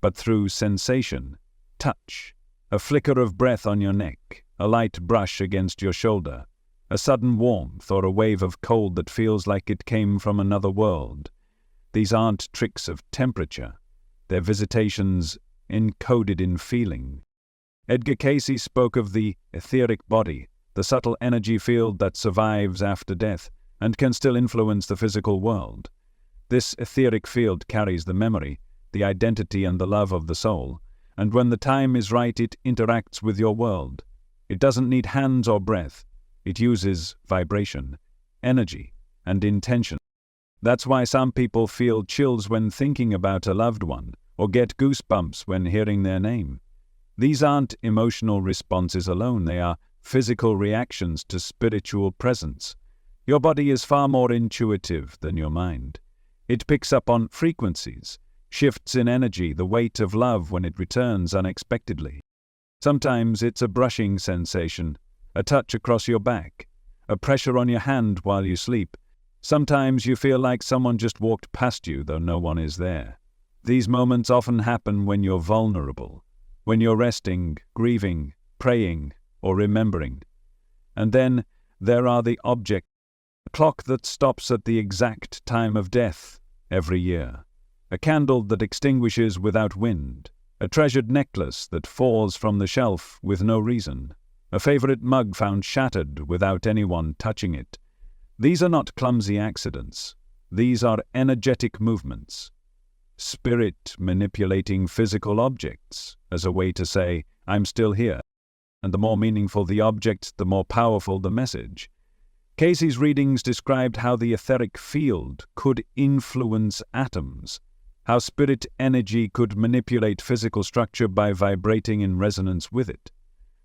but through sensation, touch, a flicker of breath on your neck, a light brush against your shoulder, a sudden warmth or a wave of cold that feels like it came from another world. These aren't tricks of temperature. They're visitations encoded in feeling. Edgar Cayce spoke of the etheric body, the subtle energy field that survives after death and can still influence the physical world. This etheric field carries the memory, the identity, and the love of the soul, and when the time is right, it interacts with your world. It doesn't need hands or breath. It uses vibration, energy, and intention. That's why some people feel chills when thinking about a loved one, or get goosebumps when hearing their name. These aren't emotional responses alone, they are physical reactions to spiritual presence. Your body is far more intuitive than your mind. It picks up on frequencies, shifts in energy, the weight of love when it returns unexpectedly. Sometimes it's a brushing sensation, a touch across your back, a pressure on your hand while you sleep. Sometimes you feel like someone just walked past you, though no one is there. These moments often happen when you're vulnerable, when you're resting, grieving, praying, or remembering. And then there are the objects, clock that stops at the exact time of death every year, a candle that extinguishes without wind, a treasured necklace that falls from the shelf with no reason, a favorite mug found shattered without anyone touching it. These are not clumsy accidents. These are energetic movements. Spirit manipulating physical objects as a way to say, I'm still here. And the more meaningful the object, the more powerful the message. Cayce's readings described how the etheric field could influence atoms, how spirit energy could manipulate physical structure by vibrating in resonance with it.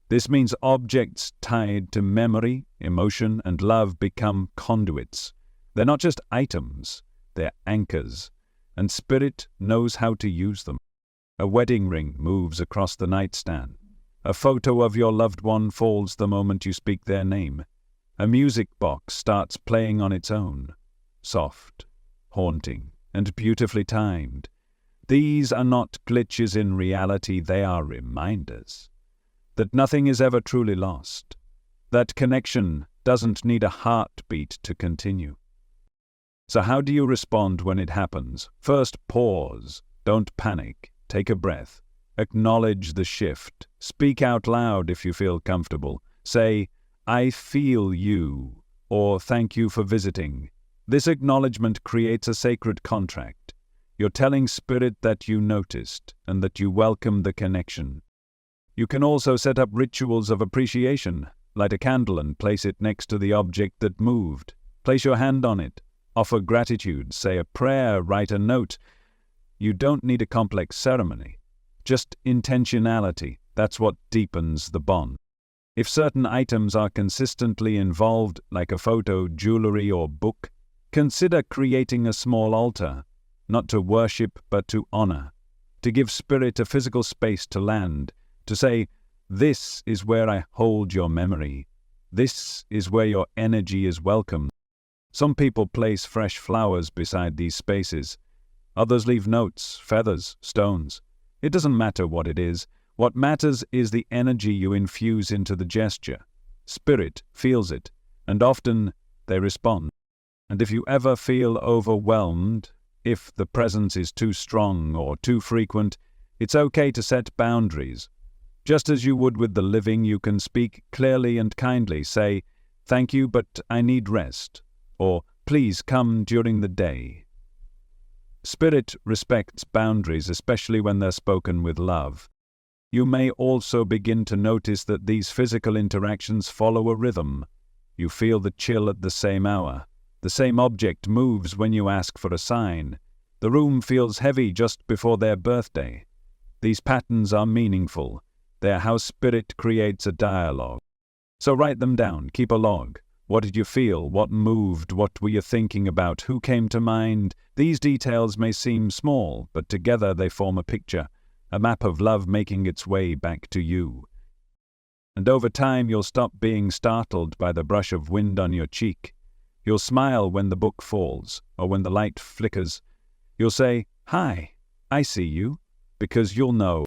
This means objects tied to memory, emotion, and love become conduits. They're not just items, they're anchors, and spirit knows how to use them. A wedding ring moves across the nightstand. A photo of your loved one falls the moment you speak their name. A music box starts playing on its own, soft, haunting, and beautifully timed. These are not glitches in reality, they are reminders that nothing is ever truly lost. That connection doesn't need a heartbeat to continue. So how do you respond when it happens? First, pause. Don't panic. Take a breath. Acknowledge the shift. Speak out loud if you feel comfortable. Say, I feel you, or thank you for visiting. This acknowledgement creates a sacred contract. You're telling spirit that you noticed and that you welcome the connection. You can also set up rituals of appreciation. Light a candle and place it next to the object that moved. Place your hand on it. Offer gratitude. Say a prayer. Write a note. You don't need a complex ceremony. Just intentionality. That's what deepens the bond. If certain items are consistently involved, like a photo, jewelry, or book, consider creating a small altar, not to worship but to honor, to give spirit a physical space to land, to say, this is where I hold your memory. This is where your energy is welcome. Some people place fresh flowers beside these spaces. Others leave notes, feathers, stones. It doesn't matter what it is. What matters is the energy you infuse into the gesture. Spirit feels it, and often they respond. And if you ever feel overwhelmed, if the presence is too strong or too frequent, it's okay to set boundaries. Just as you would with the living, you can speak clearly and kindly. Say, thank you, but I need rest. Or, please come during the day. Spirit respects boundaries, especially when they're spoken with love. You may also begin to notice that these physical interactions follow a rhythm. You feel the chill at the same hour. The same object moves when you ask for a sign. The room feels heavy just before their birthday. These patterns are meaningful. They are how spirit creates a dialogue. So write them down. Keep a log. What did you feel? What moved? What were you thinking about? Who came to mind? These details may seem small, but together they form a picture, a map of love making its way back to you. And over time you'll stop being startled by the brush of wind on your cheek. You'll smile when the book falls, or when the light flickers. You'll say, hi, I see you, because you'll know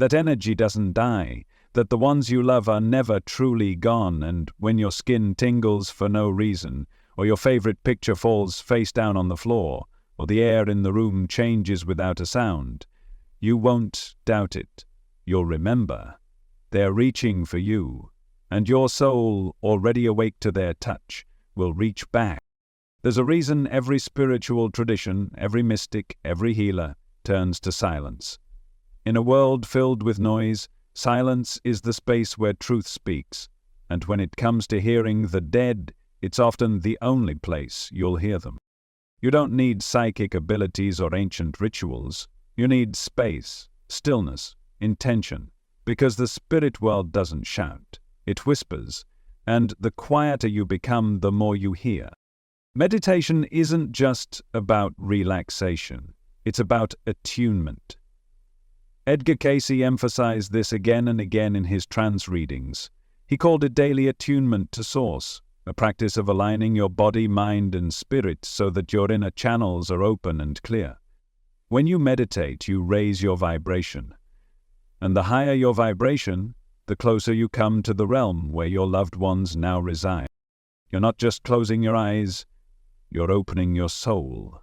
that energy doesn't die, that the ones you love are never truly gone, and when your skin tingles for no reason, or your favorite picture falls face down on the floor, or the air in the room changes without a sound, you won't doubt it. You'll remember. They're reaching for you, and your soul, already awake to their touch, will reach back. There's a reason every spiritual tradition, every mystic, every healer turns to silence. In a world filled with noise, silence is the space where truth speaks, and when it comes to hearing the dead, it's often the only place you'll hear them. You don't need psychic abilities or ancient rituals. You need space, stillness, intention, because the spirit world doesn't shout, it whispers, and the quieter you become, the more you hear. Meditation isn't just about relaxation, it's about attunement. Edgar Cayce emphasized this again and again in his trance readings. He called it daily attunement to source, a practice of aligning your body, mind, and spirit so that your inner channels are open and clear. When you meditate, you raise your vibration. And the higher your vibration, the closer you come to the realm where your loved ones now reside. You're not just closing your eyes, you're opening your soul.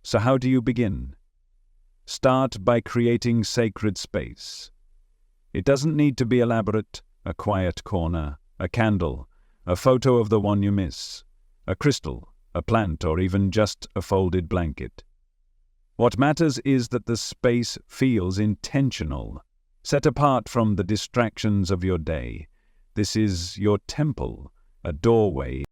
So how do you begin? Start by creating sacred space. It doesn't need to be elaborate, a quiet corner, a candle, a photo of the one you miss, a crystal, a plant, or even just a folded blanket. What matters is that the space feels intentional, set apart from the distractions of your day. This is your temple, a doorway.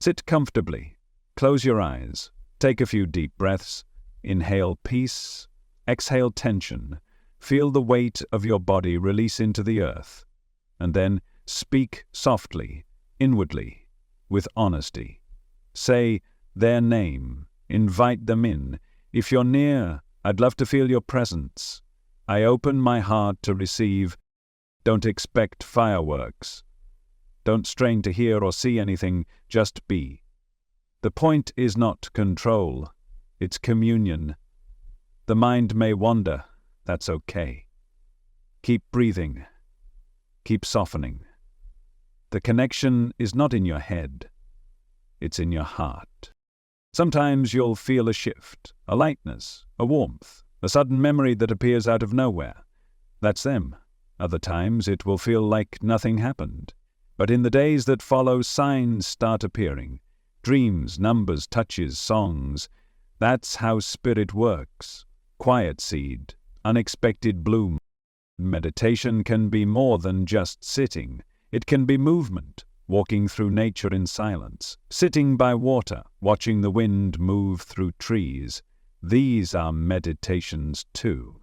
Sit comfortably, close your eyes, take a few deep breaths, inhale peace, exhale tension, feel the weight of your body release into the earth, and then speak softly, inwardly, with honesty. Say their name, invite them in. If you're near, I'd love to feel your presence. I open my heart to receive. Don't expect fireworks. Don't strain to hear or see anything, just be. The point is not control, it's communion. The mind may wander, that's okay. Keep breathing, keep softening. The connection is not in your head, it's in your heart. Sometimes you'll feel a shift, a lightness, a warmth, a sudden memory that appears out of nowhere. That's them. Other times it will feel like nothing happened. But in the days that follow, signs start appearing. Dreams, numbers, touches, songs. That's how spirit works. Quiet seed, unexpected bloom. Meditation can be more than just sitting. It can be movement, walking through nature in silence, sitting by water, watching the wind move through trees. These are meditations too.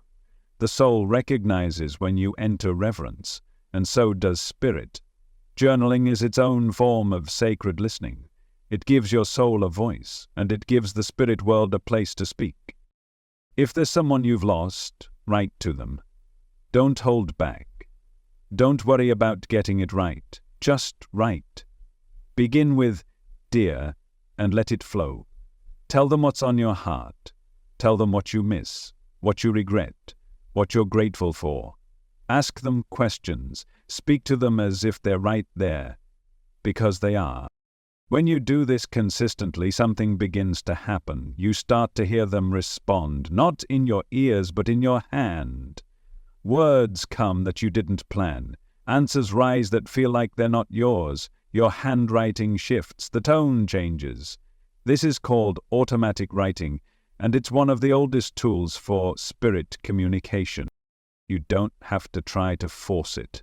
The soul recognizes when you enter reverence, and so does spirit. Journaling is its own form of sacred listening. It gives your soul a voice, and it gives the spirit world a place to speak. If there's someone you've lost, write to them. Don't hold back. Don't worry about getting it right. Just write. Begin with "Dear" and let it flow. Tell them what's on your heart. Tell them what you miss, what you regret, what you're grateful for. Ask them questions. Speak to them as if they're right there, because they are. When you do this consistently, something begins to happen. You start to hear them respond, not in your ears, but in your hand. Words come that you didn't plan. Answers rise that feel like they're not yours. Your handwriting shifts. The tone changes. This is called automatic writing, and it's one of the oldest tools for spirit communication. You don't have to try to force it.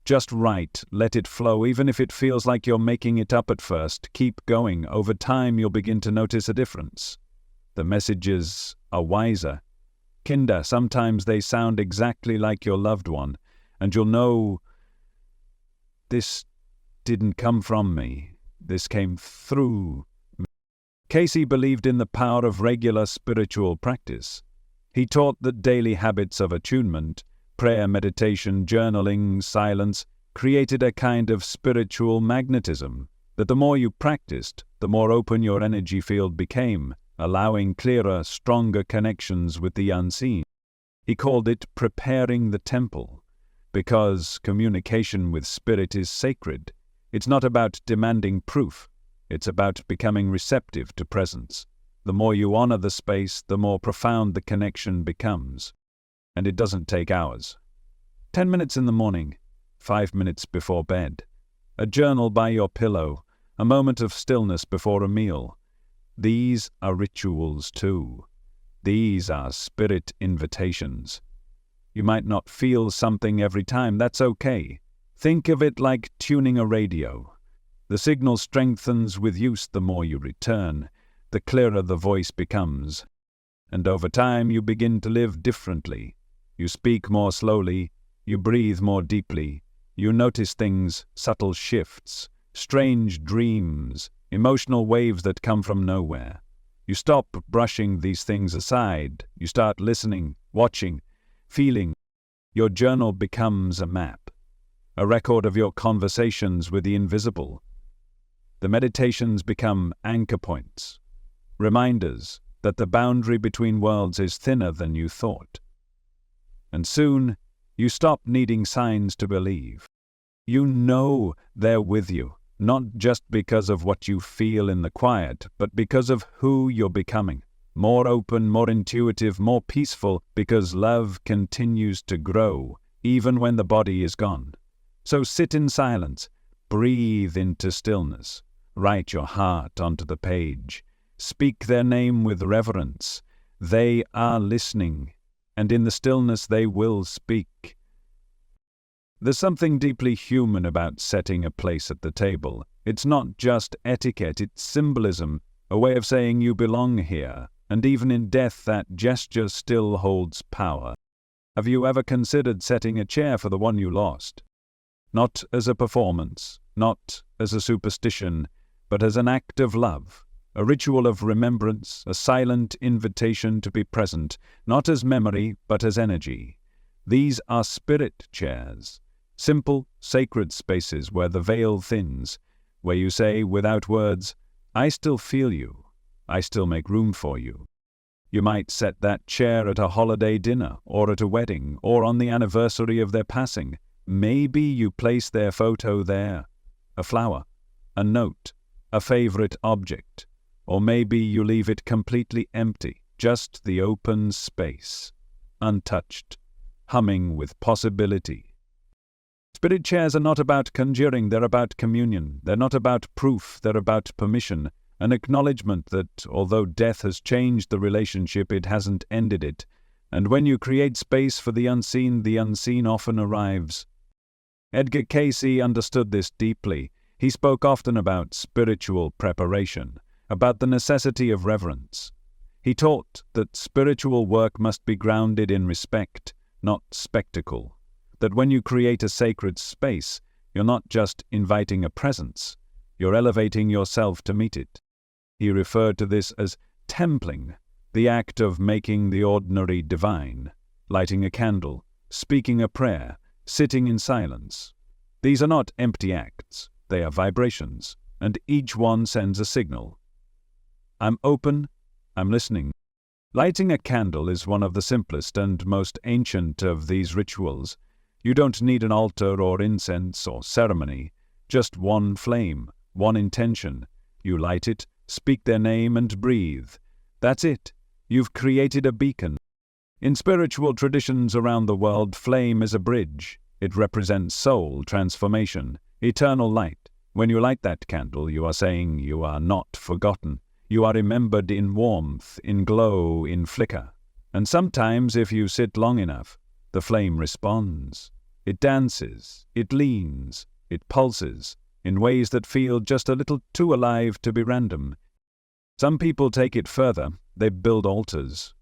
Just write, let it flow, even if it feels like you're making it up at first. Keep going. Over time, you'll begin to notice a difference. The messages are wiser. Kinder, sometimes they sound exactly like your loved one, and you'll know, this didn't come from me. This came through me. Cayce believed in the power of regular spiritual practice. He taught that daily habits of attunement, prayer, meditation, journaling, silence, created a kind of spiritual magnetism, that the more you practiced, the more open your energy field became, allowing clearer, stronger connections with the unseen. He called it preparing the temple, because communication with spirit is sacred. It's not about demanding proof, it's about becoming receptive to presence. The more you honor the space, the more profound the connection becomes. And it doesn't take hours. 10 minutes in the morning, 5 minutes before bed, a journal by your pillow, a moment of stillness before a meal. These are rituals too. These are spirit invitations. You might not feel something every time, that's okay. Think of it like tuning a radio. The signal strengthens with use. The more you return, the clearer the voice becomes. And over time you begin to live differently. You speak more slowly, you breathe more deeply, you notice things, subtle shifts, strange dreams, emotional waves that come from nowhere. You stop brushing these things aside, you start listening, watching, feeling. Your journal becomes a map, a record of your conversations with the invisible. The meditations become anchor points, reminders that the boundary between worlds is thinner than you thought. And soon, you stop needing signs to believe. You know they're with you. not just because of what you feel in the quiet, but because of who you're becoming. More open, more intuitive, more peaceful, because love continues to grow, even when the body is gone. So sit in silence, breathe into stillness, write your heart onto the page, speak their name with reverence. They are listening, and in the stillness they will speak. There's something deeply human about setting a place at the table. It's not just etiquette, it's symbolism, a way of saying you belong here, and even in death that gesture still holds power. Have you ever considered setting a chair for the one you lost? Not as a performance, not as a superstition, but as an act of love, a ritual of remembrance, a silent invitation to be present, not as memory, but as energy. These are spirit chairs. Simple, sacred spaces where the veil thins, where you say, without words, I still feel you, I still make room for you. You might set that chair at a holiday dinner, or at a wedding, or on the anniversary of their passing. Maybe you place their photo there, a flower, a note, a favorite object, or maybe you leave it completely empty, just the open space, untouched, humming with possibility. Spirit chairs are not about conjuring, they're about communion. They're not about proof, they're about permission, an acknowledgement that, although death has changed the relationship, it hasn't ended it. And when you create space for the unseen often arrives. Edgar Cayce understood this deeply. He spoke often about spiritual preparation, about the necessity of reverence. He taught that spiritual work must be grounded in respect, not spectacle. That when you create a sacred space, you're not just inviting a presence, you're elevating yourself to meet it. He referred to this as templing, the act of making the ordinary divine, lighting a candle, speaking a prayer, sitting in silence. These are not empty acts, they are vibrations, and each one sends a signal. I'm open, I'm listening. Lighting a candle is one of the simplest and most ancient of these rituals. You don't need an altar or incense or ceremony, just one flame, one intention. You light it, speak their name and breathe. That's it. You've created a beacon. In spiritual traditions around the world, flame is a bridge. It represents soul transformation, eternal light. When you light that candle, you are saying you are not forgotten. You are remembered in warmth, in glow, in flicker. And sometimes, if you sit long enough, the flame responds. It dances, it leans, it pulses, in ways that feel just a little too alive to be random. Some people take it further. They build altars,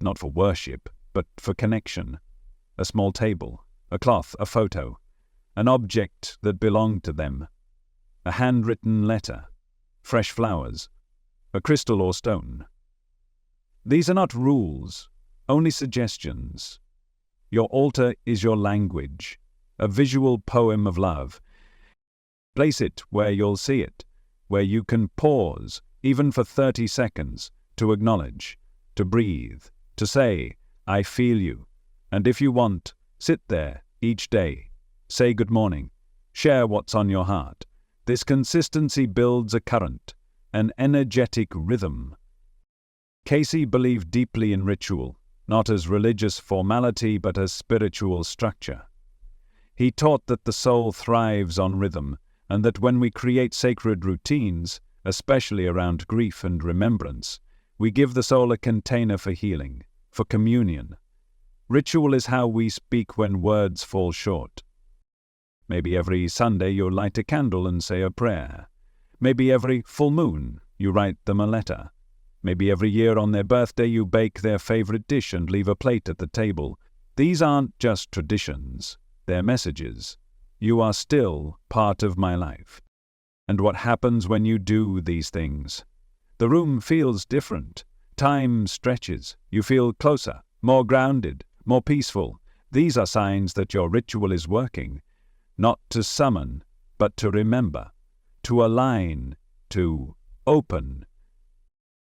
not for worship, but for connection. A small table, a cloth, a photo, an object that belonged to them, a handwritten letter, fresh flowers, a crystal or stone. These are not rules, only suggestions. Your altar is your language, a visual poem of love. Place it where you'll see it, where you can pause, even for 30 seconds, to acknowledge, to breathe, to say, I feel you. And if you want, sit there each day. Say good morning. Share what's on your heart. This consistency builds a current, an energetic rhythm. Cayce believed deeply in ritual, not as religious formality but as spiritual structure. He taught that the soul thrives on rhythm, and that when we create sacred routines, especially around grief and remembrance, we give the soul a container for healing, for communion. Ritual is how we speak when words fall short. Maybe every Sunday you'll light a candle and say a prayer. Maybe every full moon you write them a letter. Maybe every year on their birthday you bake their favorite dish and leave a plate at the table. These aren't just traditions, they're messages. You are still part of my life. And what happens when you do these things? The room feels different. Time stretches. You feel closer, more grounded, more peaceful. These are signs that your ritual is working. Not to summon, but to remember, to align, to open.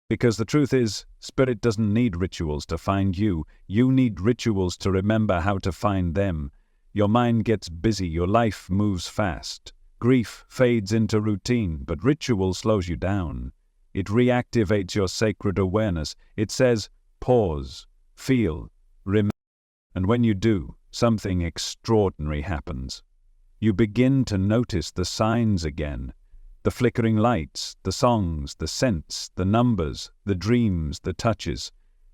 Because the truth is, spirit doesn't need rituals to find you. You need rituals to remember how to find them. Your mind gets busy, your life moves fast. Grief fades into routine, but ritual slows you down. It reactivates your sacred awareness. It says, pause, feel, remember. And when you do, something extraordinary happens. You begin to notice the signs again. The flickering lights, the songs, the scents, the numbers, the dreams, the touches.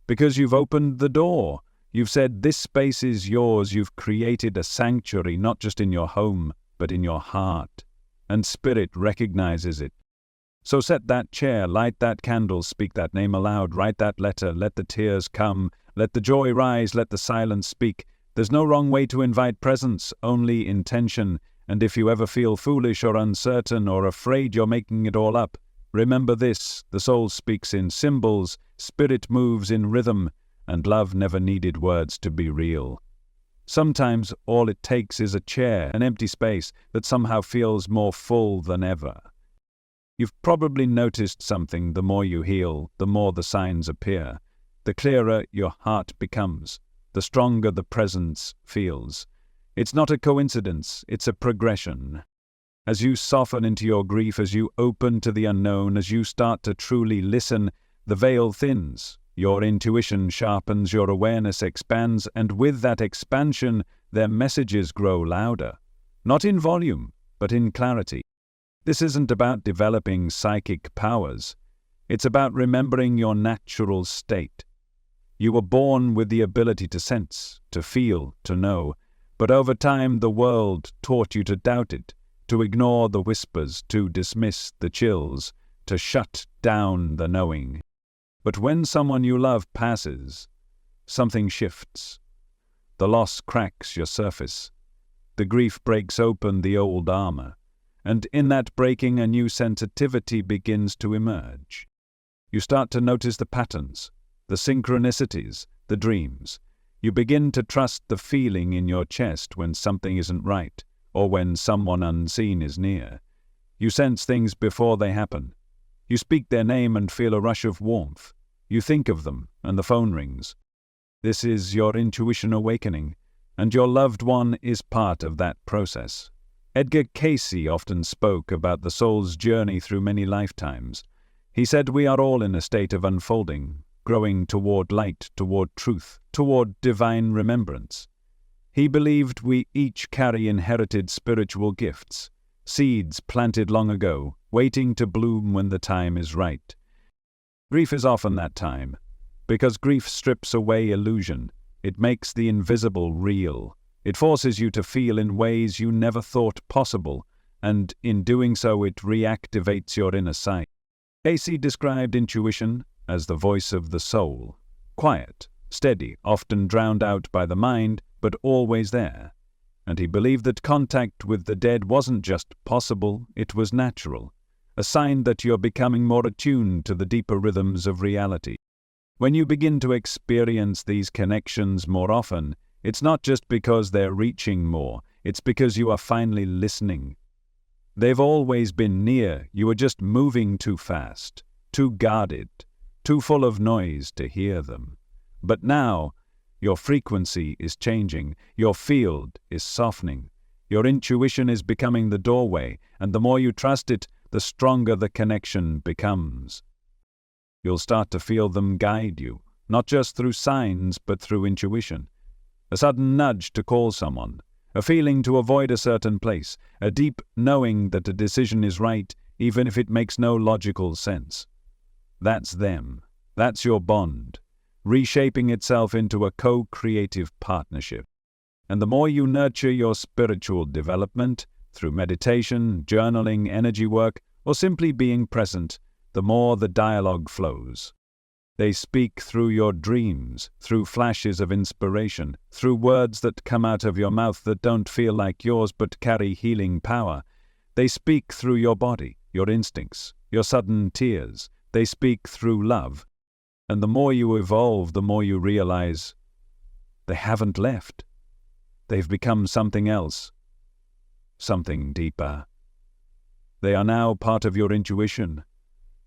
Because you've opened the door. You've said, this space is yours. You've created a sanctuary, not just in your home, but in your heart. And spirit recognizes it. So set that chair, light that candle, speak that name aloud, write that letter, let the tears come, let the joy rise, let the silence speak. There's no wrong way to invite presence, only intention. And if you ever feel foolish or uncertain or afraid you're making it all up, remember this: the soul speaks in symbols, spirit moves in rhythm, and love never needed words to be real. Sometimes all it takes is a chair, an empty space that somehow feels more full than ever. You've probably noticed something. The more you heal, the more the signs appear. The clearer your heart becomes, the stronger the presence feels. It's not a coincidence, it's a progression. As you soften into your grief, as you open to the unknown, as you start to truly listen, the veil thins. Your intuition sharpens, your awareness expands, and with that expansion, their messages grow louder. Not in volume, but in clarity. This isn't about developing psychic powers. It's about remembering your natural state. You were born with the ability to sense, to feel, to know, but over time the world taught you to doubt it, to ignore the whispers, to dismiss the chills, to shut down the knowing. But when someone you love passes, something shifts. The loss cracks your surface. The grief breaks open the old armor. And in that breaking, a new sensitivity begins to emerge. You start to notice the patterns, the synchronicities, the dreams. You begin to trust the feeling in your chest when something isn't right, or when someone unseen is near. You sense things before they happen. You speak their name and feel a rush of warmth. You think of them, and the phone rings. This is your intuition awakening, and your loved one is part of that process. Edgar Cayce often spoke about the soul's journey through many lifetimes. He said we are all in a state of unfolding, growing toward light, toward truth, toward divine remembrance. He believed we each carry inherited spiritual gifts, seeds planted long ago, waiting to bloom when the time is right. Grief is often that time, because grief strips away illusion. It makes the invisible real. It forces you to feel in ways you never thought possible, and in doing so it reactivates your inner sight. Cayce described intuition as the voice of the soul, quiet, steady, often drowned out by the mind, but always there. And he believed that contact with the dead wasn't just possible, it was natural, a sign that you're becoming more attuned to the deeper rhythms of reality. When you begin to experience these connections more often, it's not just because they're reaching more, it's because you are finally listening. They've always been near, you are just moving too fast, too guarded, too full of noise to hear them. But now, your frequency is changing, your field is softening, your intuition is becoming the doorway, and the more you trust it, the stronger the connection becomes. You'll start to feel them guide you, not just through signs, but through intuition. A sudden nudge to call someone, a feeling to avoid a certain place, a deep knowing that a decision is right, even if it makes no logical sense. That's them. That's your bond, reshaping itself into a co-creative partnership. And the more you nurture your spiritual development, through meditation, journaling, energy work, or simply being present, the more the dialogue flows. They speak through your dreams, through flashes of inspiration, through words that come out of your mouth that don't feel like yours but carry healing power. They speak through your body, your instincts, your sudden tears. They speak through love. And the more you evolve, the more you realize they haven't left. They've become something else, something deeper. They are now part of your intuition,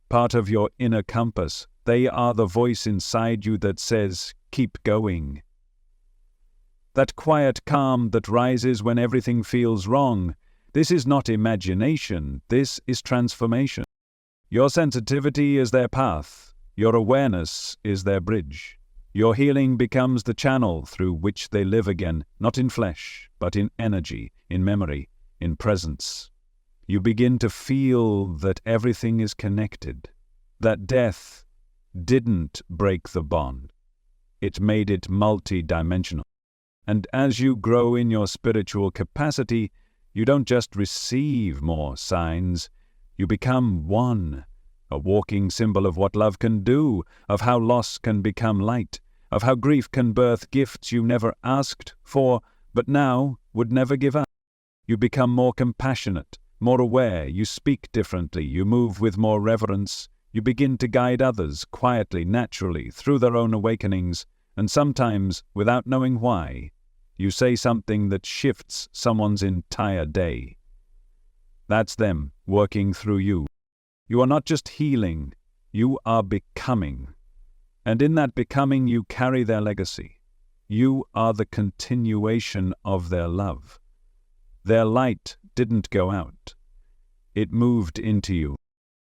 part of your inner compass. They are the voice inside you that says, keep going. That quiet calm that rises when everything feels wrong, This is not imagination, this is transformation. Your sensitivity is their path, your awareness is their bridge. Your healing becomes the channel through which they live again, not in flesh, but in energy, in memory, in presence. You begin to feel that everything is connected, that death didn't break the bond. It made it multi-dimensional. And as you grow in your spiritual capacity, you don't just receive more signs, you become one, a walking symbol of what love can do, of how loss can become light, of how grief can birth gifts you never asked for, but now would never give up. You become more compassionate, more aware, you speak differently, you move with more reverence, you begin to guide others quietly, naturally, through their own awakenings, and sometimes, without knowing why, you say something that shifts someone's entire day. That's them working through you. You are not just healing, you are becoming. And in that becoming, you carry their legacy. You are the continuation of their love. Their light didn't go out. It moved into you.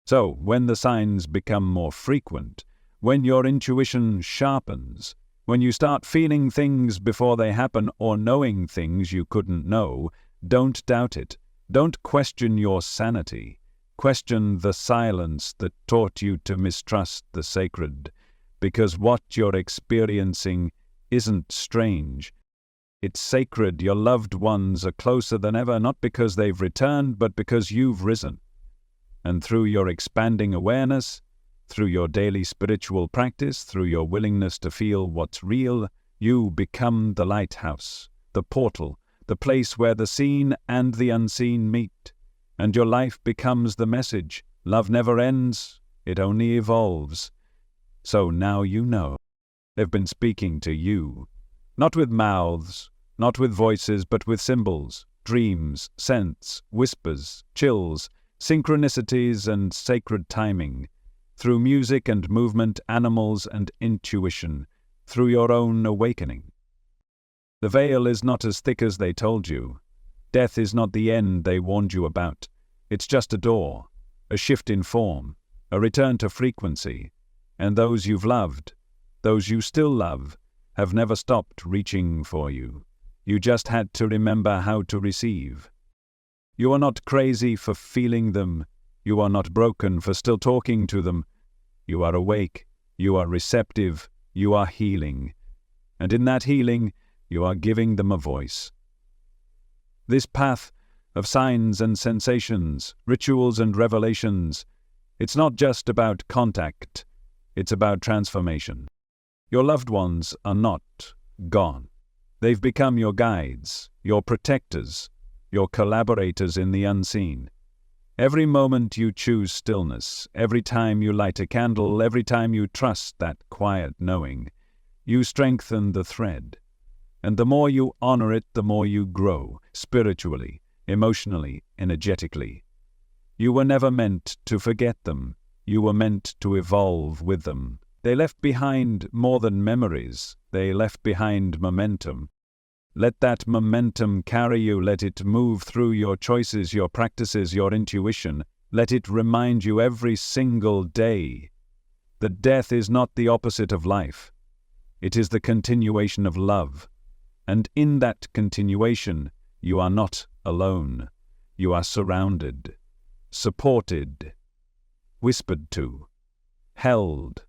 So, when the signs become more frequent, when your intuition sharpens, when you start feeling things before they happen or knowing things you couldn't know, don't doubt it. Don't question your sanity. Question the silence that taught you to mistrust the sacred. Because what you're experiencing isn't strange. It's sacred. Your loved ones are closer than ever, not because they've returned, but because you've risen. And through your expanding awareness, through your daily spiritual practice, through your willingness to feel what's real, you become the lighthouse, the portal, the place where the seen and the unseen meet. And your life becomes the message. Love never ends, it only evolves. So now you know. They've been speaking to you. Not with mouths, not with voices, but with symbols, dreams, scents, whispers, chills, synchronicities and sacred timing. Through music and movement, animals and intuition. Through your own awakening. The veil is not as thick as they told you. Death is not the end they warned you about. It's just a door, a shift in form, a return to frequency. And those you've loved, those you still love, have never stopped reaching for you. You just had to remember how to receive. You are not crazy for feeling them. You are not broken for still talking to them. You are awake. You are receptive. You are healing. And in that healing, you are giving them a voice. This path of signs and sensations, rituals and revelations, it's not just about contact. It's about transformation. Your loved ones are not gone. They've become your guides, your protectors, your collaborators in the unseen. Every moment you choose stillness, every time you light a candle, every time you trust that quiet knowing, you strengthen the thread. And the more you honor it, the more you grow, spiritually, emotionally, energetically. You were never meant to forget them. You were meant to evolve with them. They left behind more than memories. They left behind momentum. Let that momentum carry you. Let it move through your choices, your practices, your intuition. Let it remind you every single day that death is not the opposite of life. It is the continuation of love. And in that continuation, you are not alone. You are surrounded, supported, whispered to, held.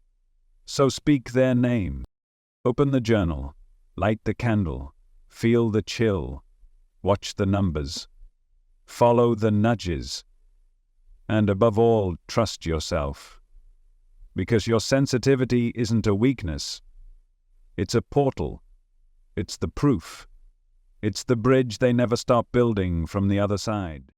So speak their name. Open the journal, light the candle, feel the chill, watch the numbers, follow the nudges, and above all, trust yourself. Because your sensitivity isn't a weakness. It's a portal. It's the proof. It's the bridge they never stop building from the other side.